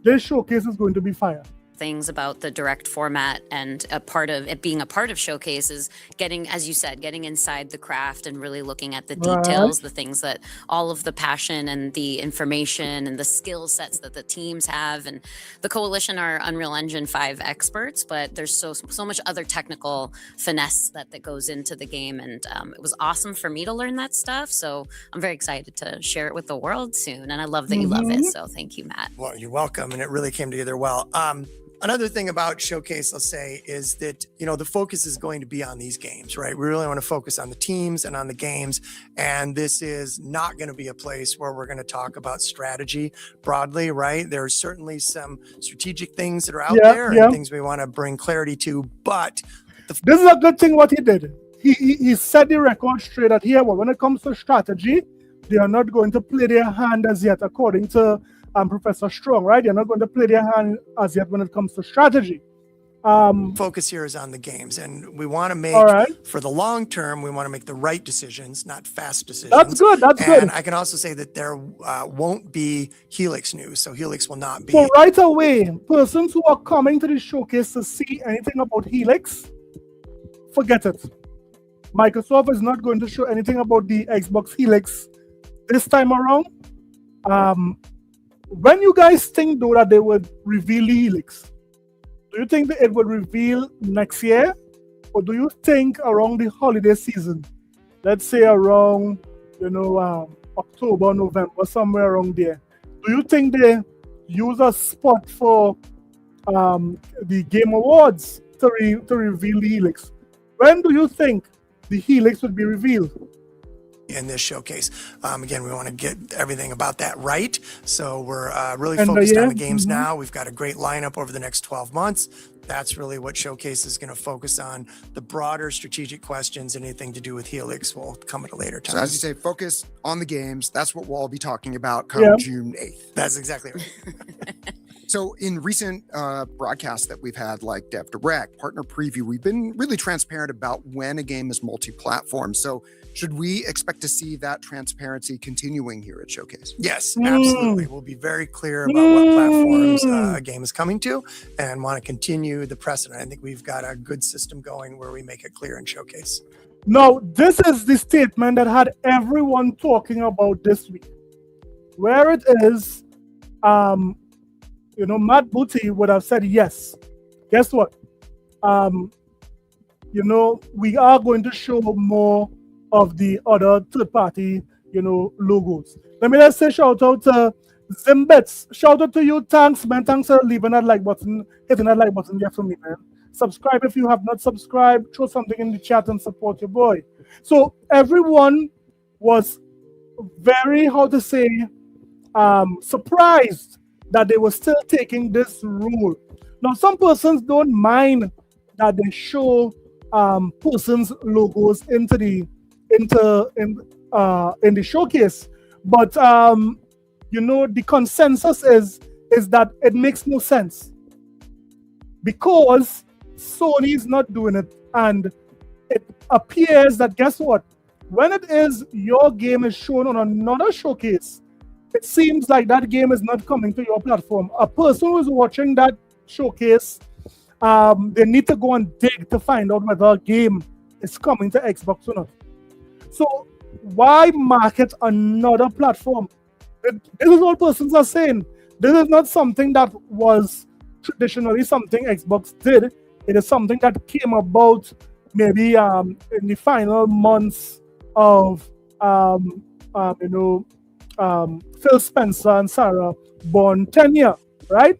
this showcase is going to be fire. Things about the direct format and a part of it being a part of Showcase is getting, as you said, getting inside the craft and really looking at the details, the things that all of the passion and the information and the skill sets that the teams have. And the Coalition are Unreal Engine 5 experts, but there's so much other technical finesse that goes into the game. And it was awesome for me to learn that stuff. So I'm very excited to share it with the world soon. And I love that you love it. So thank you, Matt. Well, you're welcome. And it really came together well. Another thing about Showcase, I'll say, is that, the focus is going to be on these games, right? We really want to focus on the teams and on the games. And this is not going to be a place where we're going to talk about strategy broadly, right? There are certainly some strategic things that are out there and things we want to bring clarity to. But this is a good thing what he did. He set the record straight that here, when it comes to strategy, they are not going to play their hand as yet, according to Professor Strong, right? They're not going to play their hand as yet when it comes to strategy. Focus here is on the games, and we want to make, for the long term, we want to make the right decisions, not fast decisions. That's good. And I can also say that there won't be Helix news, so Helix will not be. So right away, persons who are coming to the showcase to see anything about Helix, forget it. Microsoft is not going to show anything about the Xbox Helix this time around. When you guys think, though, that they would reveal the Helix, do you think that it would reveal next year? Or do you think around the holiday season? Let's say around, October, November, somewhere around there. Do you think they use a spot for the Game Awards to reveal the Helix? When do you think the Helix would be revealed? In this showcase. Again, we want to get everything about that right. So we're really focused on the games now. We've got a great lineup over the next 12 months. That's really what Showcase is going to focus on. The broader strategic questions, anything to do with Helix, will come at a later time. So as you say, focus on the games. That's what we'll all be talking about come June 8th. That's exactly right. So in recent broadcasts that we've had, like Dev Direct, Partner Preview, we've been really transparent about when a game is multi-platform. So should we expect to see that transparency continuing here at Showcase? Yes, absolutely. We'll be very clear about what platforms a game is coming to and want to continue the precedent. I think we've got a good system going where we make it clear in Showcase. Now, this is the statement that had everyone talking about this week. Where it is, Matt Booty would have said yes. Guess what? We are going to show more of the other third-party, logos. Let me just say shout out to Zimbits. Shout out to you. Thanks, man. Thanks for leaving that like button, hitting that like button there for me, man. Subscribe if you have not subscribed. Throw something in the chat and support your boy. So everyone was very, surprised that they were still taking this rule. Now, some persons don't mind that they show persons' logos in the showcase, but the consensus is that it makes no sense because Sony is not doing it, and it appears that, guess what, when it is your game is shown on another showcase, it seems like that game is not coming to your platform. A person who is watching that showcase, they need to go and dig to find out whether a game is coming to Xbox or not. So why market another platform? This is what persons are saying. This is not something that was traditionally something Xbox did. It is something that came about maybe in the final months of Phil Spencer and Sarah Bond tenure, right?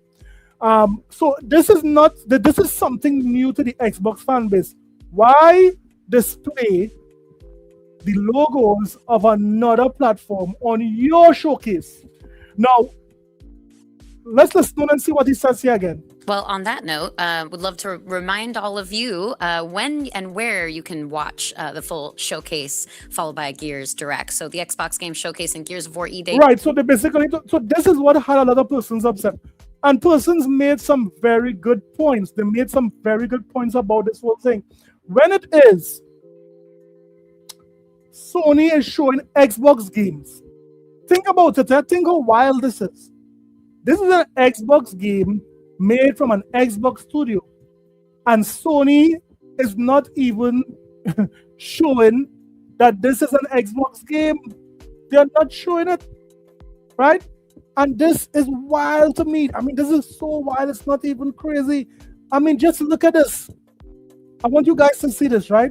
So this is something new to the Xbox fan base. Why display the logos of another platform on your showcase? Now, let's listen and see what he says here again. Well, on that note, would love to remind all of you when and where you can watch the full showcase, followed by Gears Direct. So the Xbox Game Showcase and Gears of War E-Day. Right, so this is what had a lot of persons upset. And persons made some very good points. They made some very good points about this whole thing. When it is, Sony is showing Xbox games. Think about it. Think how wild this is. This is an Xbox game made from an Xbox studio. And Sony is not even showing that this is an Xbox game. They're not showing it. Right? And this is wild to me. I mean, this is so wild. It's not even crazy. I mean, just look at this. I want you guys to see this, right?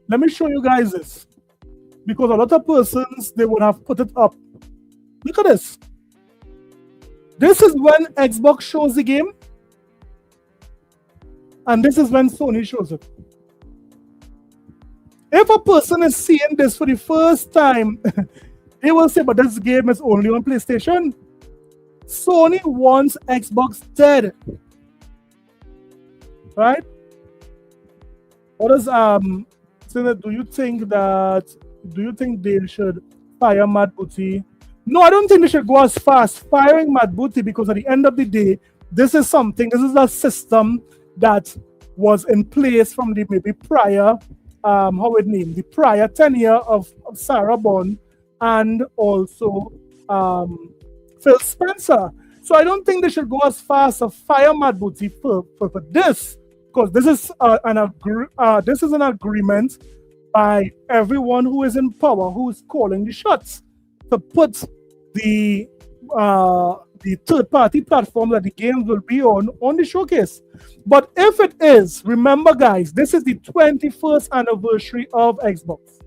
Let me show you guys this. Because a lot of persons, they would have put it up. Look at this. This is when Xbox shows the game. And this is when Sony shows it. If a person is seeing this for the first time, they will say, but this game is only on PlayStation. Sony wants Xbox dead. Right? What is so do you think they should fire Matt Booty? No, I don't think they should go as fast firing Matt Booty, because at the end of the day, this is a system that was in place from the maybe prior the prior tenure of Sarah Bond and also Phil Spencer. So I don't think they should go as fast as fire Matt Booty for this, because this is an agreement by everyone who is in power, who is calling the shots, to put the third-party platform that the games will be on the showcase. But if it is, remember guys, this is the 21st anniversary of Xbox.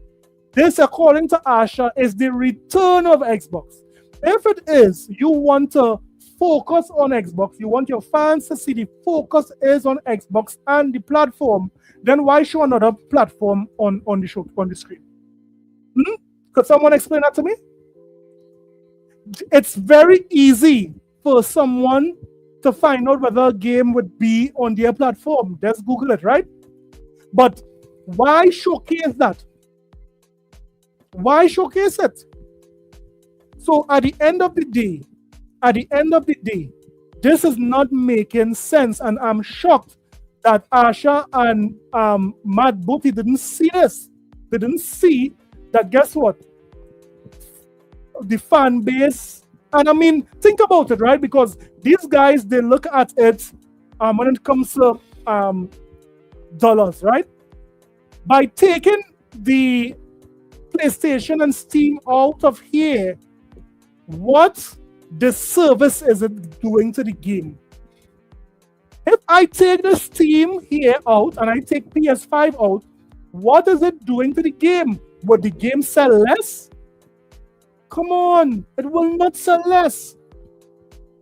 This, according to Asha, is the return of Xbox. If it is, you want to focus on Xbox, you want your fans to see the focus is on Xbox and the platform, then why show another platform on the screen? Could someone explain that to me? It's very easy for someone to find out whether a game would be on their platform. Just Google it, right? But why showcase that? Why showcase it? So at the end of the day, this is not making sense, and I'm shocked that Asha and Matt Booty didn't see this. They didn't see that, guess what? The fan base, and I mean, think about it, right? Because these guys, they look at it when it comes to dollars, right? By taking the PlayStation and Steam out of here, what disservice is it doing to the game? If I take the Steam here out and I take PS5 out, what is it doing to the game? Would the game sell less? Come on, it will not sell less,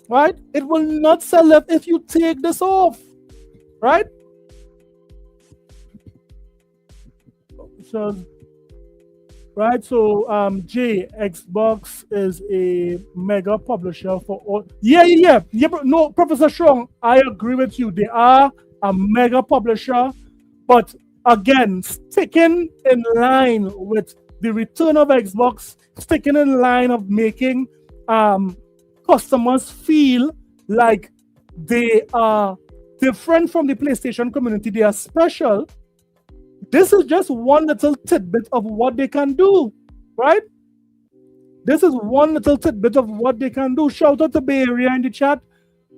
right? It will not sell less if you take this off, right? So, Jay, Xbox is a mega publisher for all. Yeah. But no, Professor Strong, I agree with you. They are a mega publisher, but again, sticking in line with the return of Xbox, sticking in line of making customers feel like they are different from the PlayStation community, they are special. This is just one little tidbit of what they can do, right? This is one little tidbit of what they can do. Shout out to Bay Area in the chat.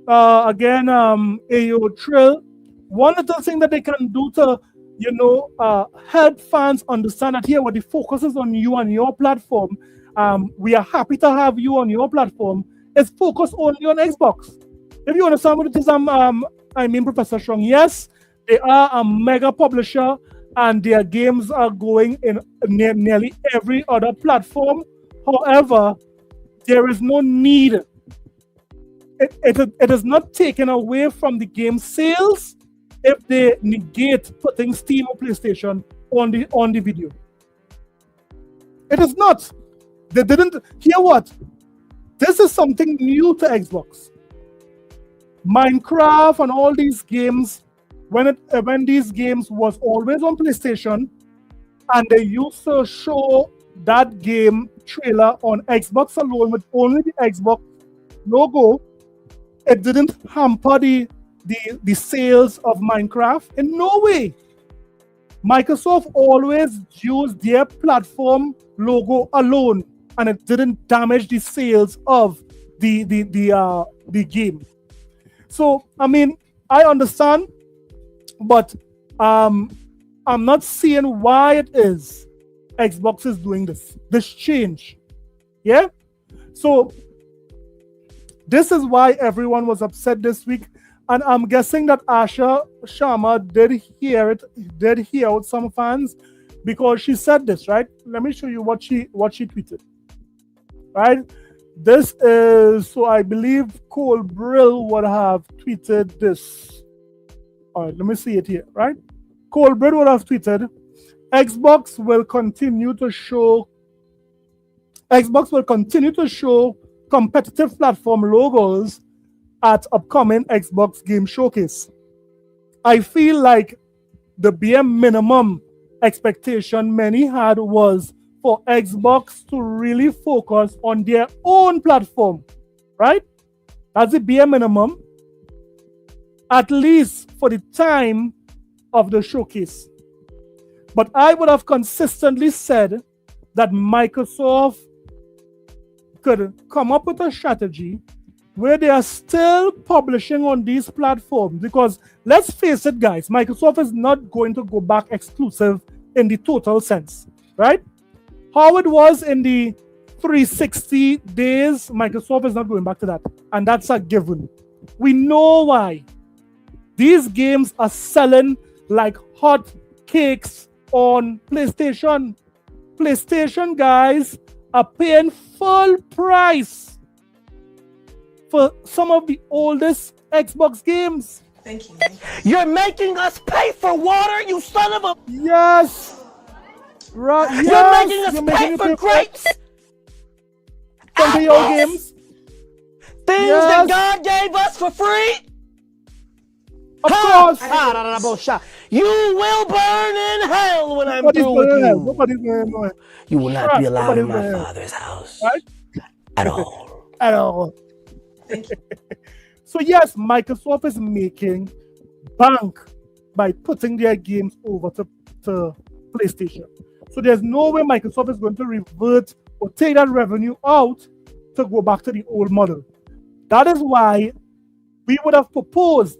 Again, AO Trill. One little thing that they can do to, help fans understand that here, what the focus is on you and your platform. We are happy to have you on your platform. It's focused only on Xbox. If you understand what it is, I mean, Professor Strong, yes, they are a mega publisher, and their games are going in nearly every other platform. However, there is no need. It is not taken away from the game sales if they negate putting Steam or PlayStation on the video. It is not. They didn't hear what? This is something new to Xbox. Minecraft and all these games, when these games was always on PlayStation, and they used to show that game trailer on Xbox alone with only the Xbox logo, it didn't hamper the sales of Minecraft in no way. Microsoft always used their platform logo alone, and it didn't damage the sales of the game. So I mean, I understand, but I'm not seeing why it is Xbox is doing this change. Yeah. So this is why everyone was upset this week. And I'm guessing that Asha Sharma did hear with some fans, because she said this, right? Let me show you what she tweeted. Right? This is, so I believe Cole Brill would have tweeted this. All right, let me see it here, right? Cole Brill would have tweeted, Xbox will continue to show competitive platform logos at upcoming Xbox Game Showcase. I feel like the bare minimum expectation many had was for Xbox to really focus on their own platform, right? That's the bare minimum, at least for the time of the showcase. But I would have consistently said that Microsoft could come up with a strategy where they are still publishing on these platforms, because let's face it, guys, Microsoft is not going to go back exclusive in the total sense, right? How it was in the 360 days, Microsoft is not going back to that, and that's a given. We know why. These games are selling like hot cakes on PlayStation. PlayStation guys are paying full price for some of the oldest Xbox games. Thank you. You're making us pay for water, you son of a... Yes. Right. You're Yes. making us pay for grapes. Some of your games. Things that God gave us for free. Of course. You will burn in hell when I'm through with you. Nobody's going. You will not be allowed in my Father's house. Right? At all. At all. So yes, Microsoft is making bank by putting their games over to PlayStation. So there's no way Microsoft is going to revert or take that revenue out to go back to the old model. That is why we would have proposed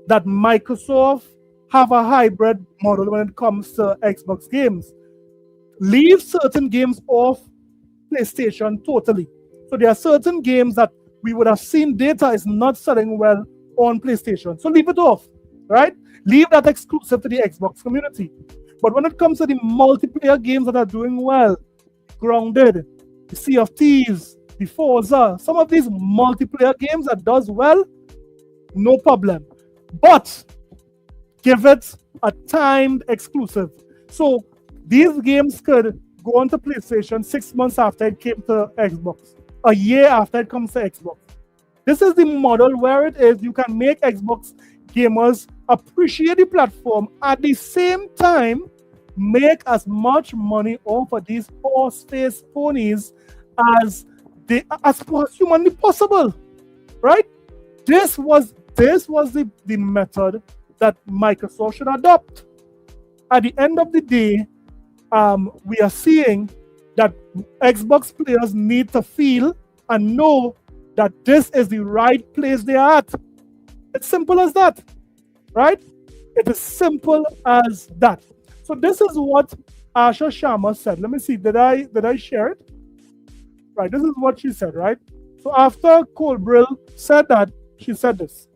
that Microsoft have a hybrid model when it comes to Xbox games. Leave certain games off PlayStation totally. So there are certain games that we would have seen data is not selling well on PlayStation. So leave it off, right? Leave that exclusive to the Xbox community. But when it comes to the multiplayer games that are doing well, Grounded, the Sea of Thieves, the Forza, some of these multiplayer games that does well, no problem. But give it a timed exclusive. So these games could go onto PlayStation 6 months after it came to Xbox, a year after it comes to Xbox. This is the model where it is you can make Xbox gamers appreciate the platform, at the same time make as much money off of these horse-faced ponies as humanly possible, right? This was the method that Microsoft should adopt. At the end of the day, we are seeing that Xbox players need to feel and know that this is the right place they are at. It's simple as that, right? It is simple as that. So this is what Asha Sharma said. Let me see, did I share it? Right, this is what she said, right? So after Cole Brill said that, she said this.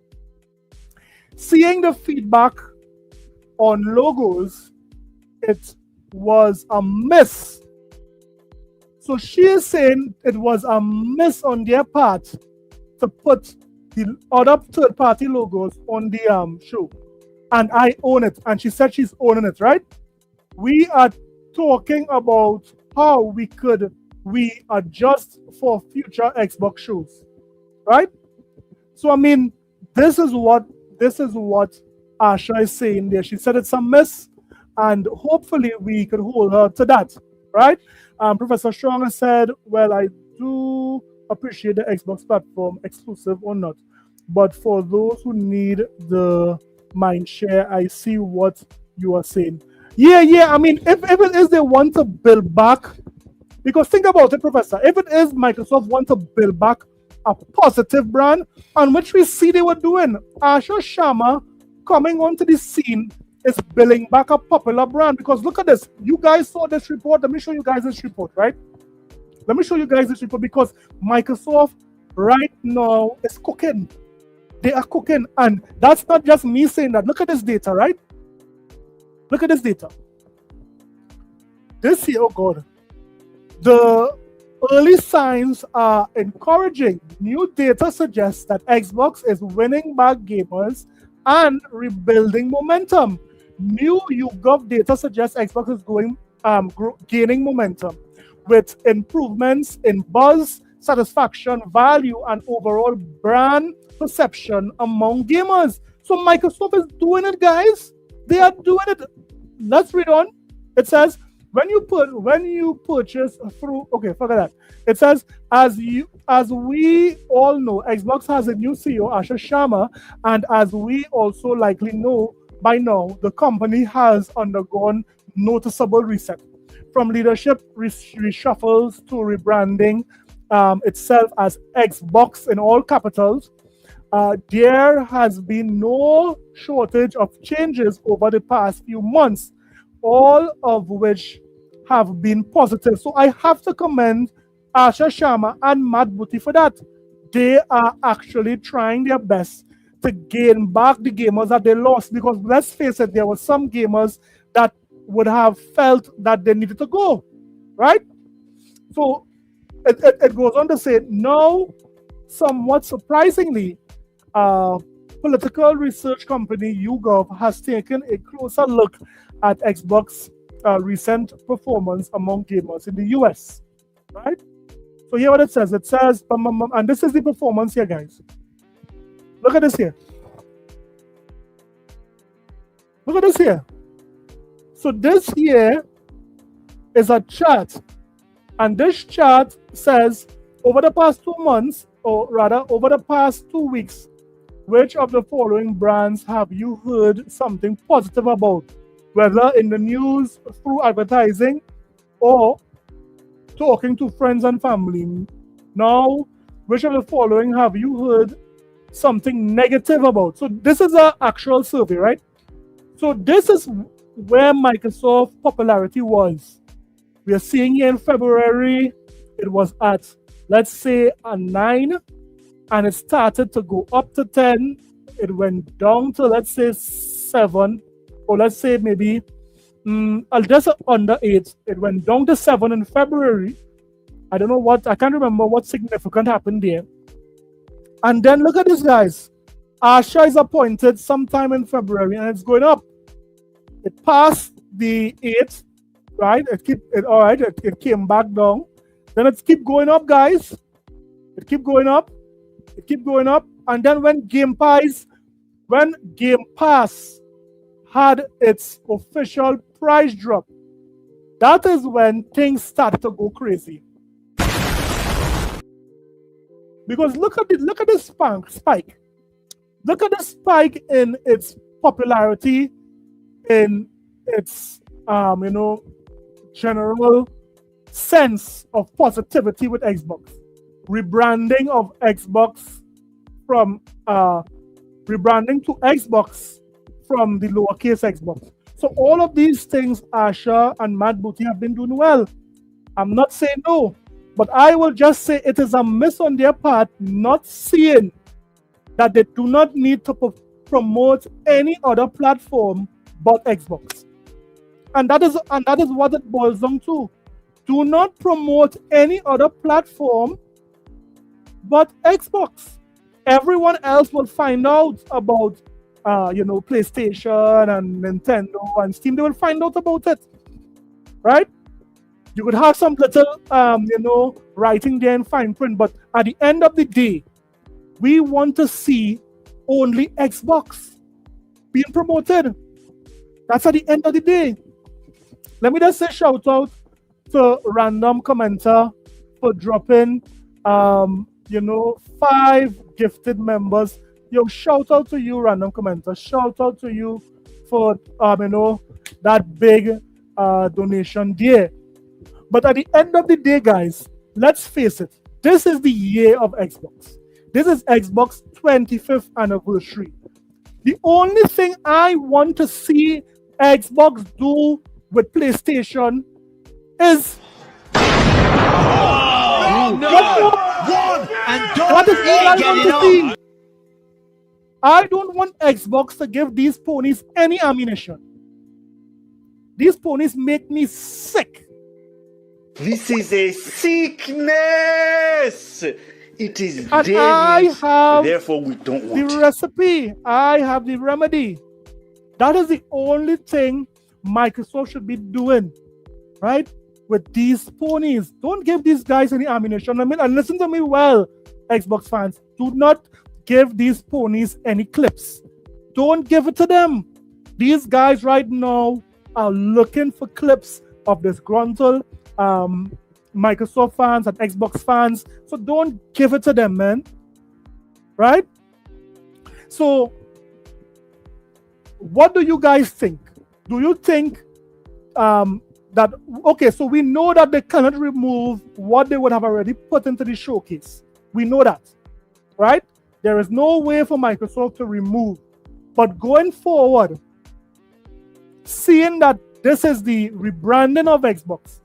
Seeing the feedback on logos, it was a miss So she is saying it was a miss on their part to put the other third-party logos on the show. And I own it. And she said she's owning it, right? We are talking about how we adjust for future Xbox shows, right? So I mean, this is what Asha is saying there. She said it's a miss, and hopefully we could hold her to that, right? Professor Strong has said, well, I do appreciate the Xbox platform, exclusive or not, but for those who need the mind share, I see what you are saying. Yeah. I mean, if it is they want to build back, because think about it, Professor, if it is Microsoft want to build back a positive brand, and which we see they were doing, Asha Sharma coming onto the scene is building back a popular brand. Because look at this, you guys saw this report. Let me show you guys this report, right? Let me show you guys this report, because Microsoft right now is cooking. They are cooking, and that's not just me saying that. Look at this data, right? Look at this data. This year, oh God, the early signs are encouraging. New data suggests that Xbox is winning back gamers and rebuilding momentum. New YouGov data suggests Xbox is gaining momentum with improvements in buzz, satisfaction, value, and overall brand perception among gamers. So Microsoft is doing it, guys. They are doing it. Let's read on. It says, when you purchase through, okay, forget that. It says, as we all know, Xbox has a new CEO, Asha Sharma, and as we also likely know by now, the company has undergone noticeable reset. From leadership reshuffles to rebranding itself as Xbox in all capitals, there has been no shortage of changes over the past few months, all of which have been positive. So I have to commend Asha Sharma and Matt Booty for that. They are actually trying their best to gain back the gamers that they lost, because let's face it, there were some gamers that would have felt that they needed to go, right? So it goes on to say, now, somewhat surprisingly, political research company YouGov has taken a closer look at Xbox recent performance among gamers in the US, right? So here what it says. It says, and this is the performance here, guys. Look at this here. Look at this here. So this here is a chart, and this chart says over the past 2 months, or rather over the past 2 weeks, which of the following brands have you heard something positive about, whether in the news, through advertising, or talking to friends and family? Now, which of the following have you heard something negative about? So this is an actual survey, right? So this is where Microsoft popularity was. We are seeing here in February, it was at, let's say, a 9, and it started to go up to 10. It went down to, let's say, 7, or let's say maybe just under 8. It went down to 7 in February. I don't know what, I can't remember what significant happened there. And then look at this, guys. Asha is appointed sometime in February, and it's going up. It passed the 8, right? It came back down. Then it keep going up, guys. It keep going up. It keep going up. And then when Game Pass had its official price drop, that is when things started to go crazy. Because look at this spike. Look at the spike in its popularity, in its general sense of positivity with Xbox. Rebranding of Xbox from rebranding to Xbox from the lowercase Xbox. So all of these things Asha and Matt Booty have been doing well. I'm not saying no, but I will just say it is a miss on their part not seeing that they do not need to promote any other platform but Xbox. And that is what it boils down to Do not promote any other platform but Xbox. Everyone else will find out about, PlayStation and Nintendo and Steam. They will find out about it, right? You could have some little, writing there in fine print, but at the end of the day, we want to see only Xbox being promoted. That's at the end of the day. Let me just say shout out to random commenter for dropping, 5 gifted members. Yo, shout out to you, random commenter. Shout out to you for, that big donation there. But at the end of the day, guys, let's face it. This is the year of Xbox. This is Xbox 25th anniversary. The only thing I want to see Xbox do with PlayStation is that is all I want to see. I don't want Xbox to give these ponies any ammunition. These ponies make me sick. This is a sickness. It is and David. I have Therefore, we don't want the recipe. I have the remedy. That is the only thing Microsoft should be doing, right? With these ponies. Don't give these guys any ammunition. And listen to me well, Xbox fans. Do not give these ponies any clips. Don't give it to them. These guys right now are looking for clips of disgruntled Microsoft fans and Xbox fans. So don't give it to them, man. Right? So what do you guys think? Do you think that, okay, so we know that they cannot remove what they would have already put into the showcase. We know that, right? There is no way for Microsoft to remove. But going forward, seeing that this is the rebranding of Xbox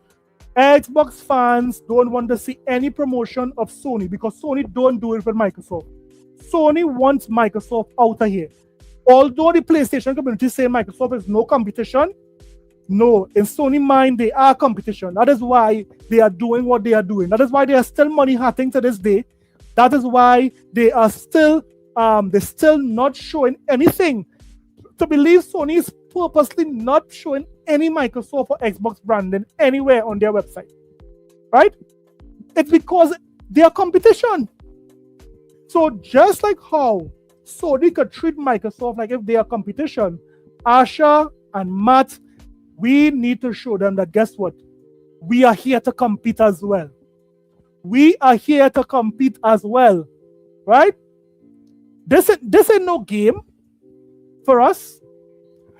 fans don't want to see any promotion of Sony because Sony don't do it with Microsoft. Sony wants Microsoft out of here. Although the PlayStation community say Microsoft is no competition, no, in Sony mind, they are competition. That is why they are doing what they are doing. That is why they are still money hunting to this day. That is why they are still, they're still not showing anything. To believe Sony is purposely not showing any Microsoft or Xbox branding anywhere on their website, right? It's because they are competition. So just like how Sony could treat Microsoft like if they are competition, Asha and Matt, we need to show them that guess what? We are here to compete as well. We are here to compete as well, right? This ain't no game for us.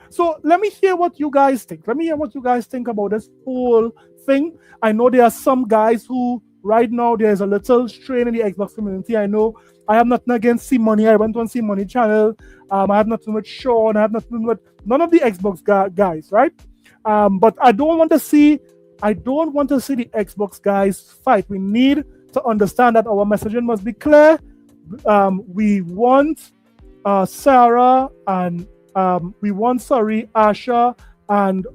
So let me hear what you guys think. Let me hear what you guys think about this whole thing. I know there are some guys who right now there's a little strain in the Xbox community. I know I have nothing against C-Money. I went on C-Money channel. I have nothing with Sean. I have nothing with none of the Xbox guys, right? But I don't want to see the Xbox guys fight. We need to understand that our messaging must be clear. We want Sarah and Asha and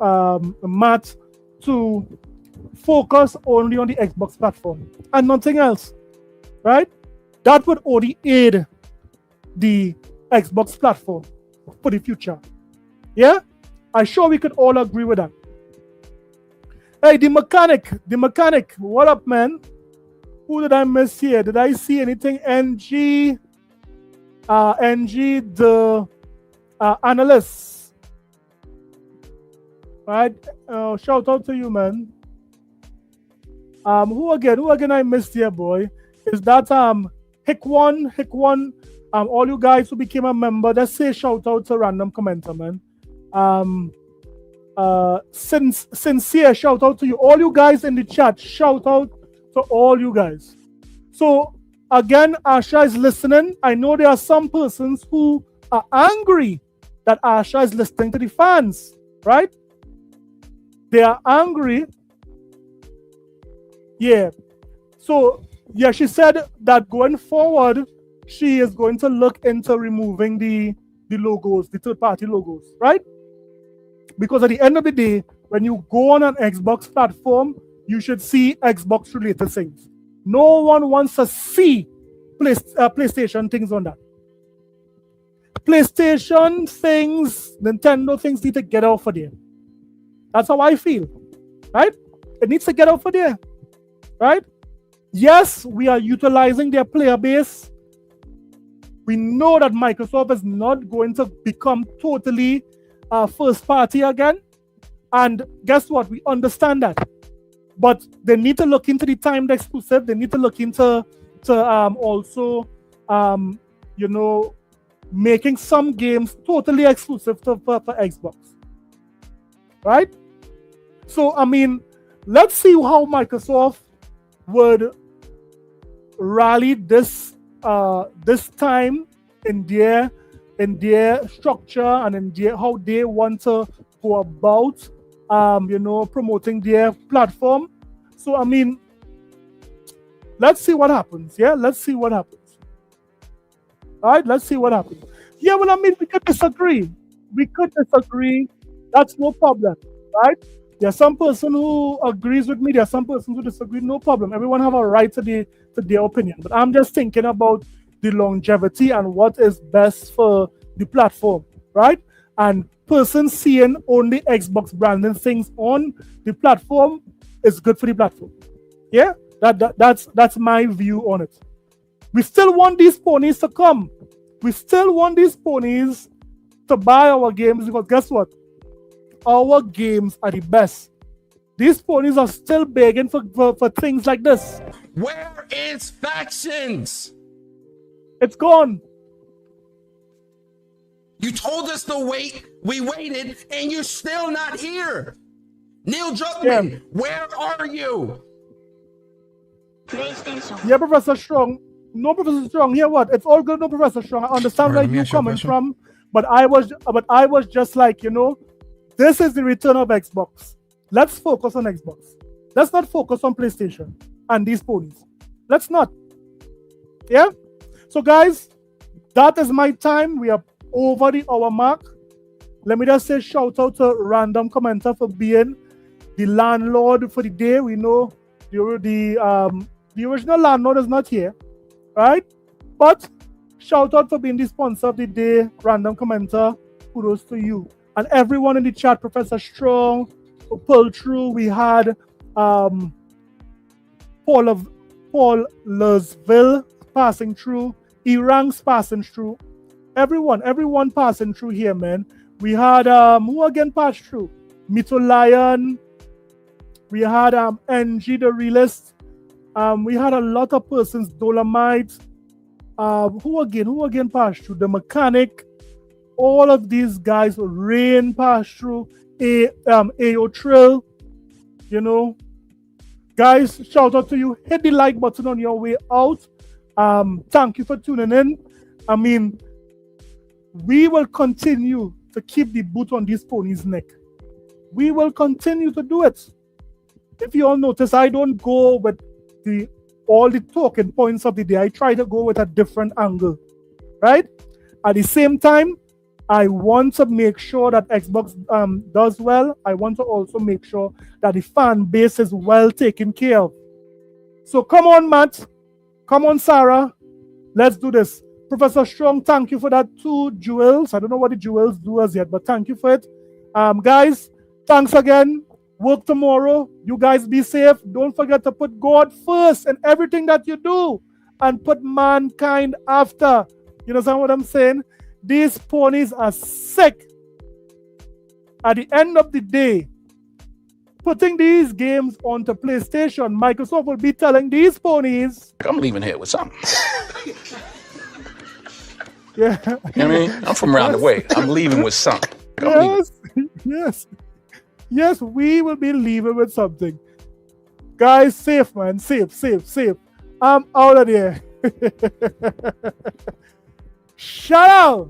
Matt to focus only on the Xbox platform and nothing else, right? That would only aid the Xbox platform for the future. Yeah? I'm sure we could all agree with that. Hey, the mechanic, what up, man? Who did I miss here? Did I see anything? NG, the analyst. Right? Shout out to you, man. Who again I missed here, boy? Is that Hick1, all you guys who became a member, let's say shout out to random commenter, man. Sincere shout out to you. All you guys in the chat, shout out to all you guys. So again, Asha is listening. I know there are some persons who are angry that Asha is listening to the fans, right? They are angry. Yeah. So yeah, she said that going forward, she is going to look into removing the logos, the third-party logos, right? Because at the end of the day, when you go on an Xbox platform, you should see Xbox related things. No one wants to see PlayStation things on that. PlayStation things, Nintendo things need to get out for there. That's how I feel, right? It needs to get out for there, right? Yes, we are utilizing their player base. We know that Microsoft is not going to become totally first party again. And guess what? We understand that. But they need to look into the timed exclusive. They need to look into also, making some games totally exclusive for Xbox. Right? So, I mean, let's see how Microsoft would rally this time in their structure and in how they want to go about promoting their platform. So I mean, let's see what happens. Yeah, let's see what happens. All right, let's see what happens. Yeah, well, I mean, we could disagree. That's no problem, right? There's some person who agrees with me. There's some person who disagrees. No problem. Everyone have a right to their opinion. But I'm just thinking about the longevity and what is best for the platform, right? And person seeing only Xbox branding things on the platform is good for the platform. Yeah, that's my view on it. We still want these ponies to come. We still want these ponies to buy our games because guess what? Our games are the best. These ponies are still begging for things like this. Where is Factions? It's gone. You told us to wait. We waited, and you're still not here. Neil Druckmann, where are you? Yeah, Professor Strong. No, Professor Strong. Here, what? It's all good. No, Professor Strong. I understand where you're coming from, but I was just like, this is the return of Xbox. Let's focus on Xbox. Let's not focus on PlayStation and these ponies. Let's not. Yeah. So, guys, that is my time. We are over the hour mark. Let me just say shout out to Random Commenter for being the landlord for the day. We know the original landlord is not here, right? But shout out for being the sponsor of the day, Random Commenter. Kudos to you. And everyone in the chat, Professor Strong, Pearl True, we had Paul Lusville passing through, Erang's passing through. Everyone passing through here, man. We had who again passed through? Mito Lion. We had NG the Realist. We had a lot of persons, Dolomite. Who again passed through? The Mechanic. All of these guys, Rain passed through, AO Trill, Guys, shout out to you. Hit the like button on your way out. Thank you for tuning in. I mean, we will continue to keep the boot on this pony's neck. We will continue to do it. If you all notice, I don't go with all the talking points of the day. I try to go with a different angle, right? At the same time, I want to make sure that Xbox does well. I want to also make sure that the fan base is well taken care of. So come on, Matt. Come on, Sarah. Let's do this. Professor Strong, thank you for that 2 jewels. I don't know what the jewels do as yet, but thank you for it. Guys, thanks again. Work tomorrow. You guys be safe. Don't forget to put God first in everything that you do and put mankind after. You understand what I'm saying? These ponies are sick. At the end of the day, putting these games onto PlayStation, Microsoft will be telling these ponies, I'm leaving here with something. Yeah. You know what I mean? I'm from around the way. I'm leaving with something. Yes, we will be leaving with something. Guys, safe, man. Safe. I'm out of there. Shout out.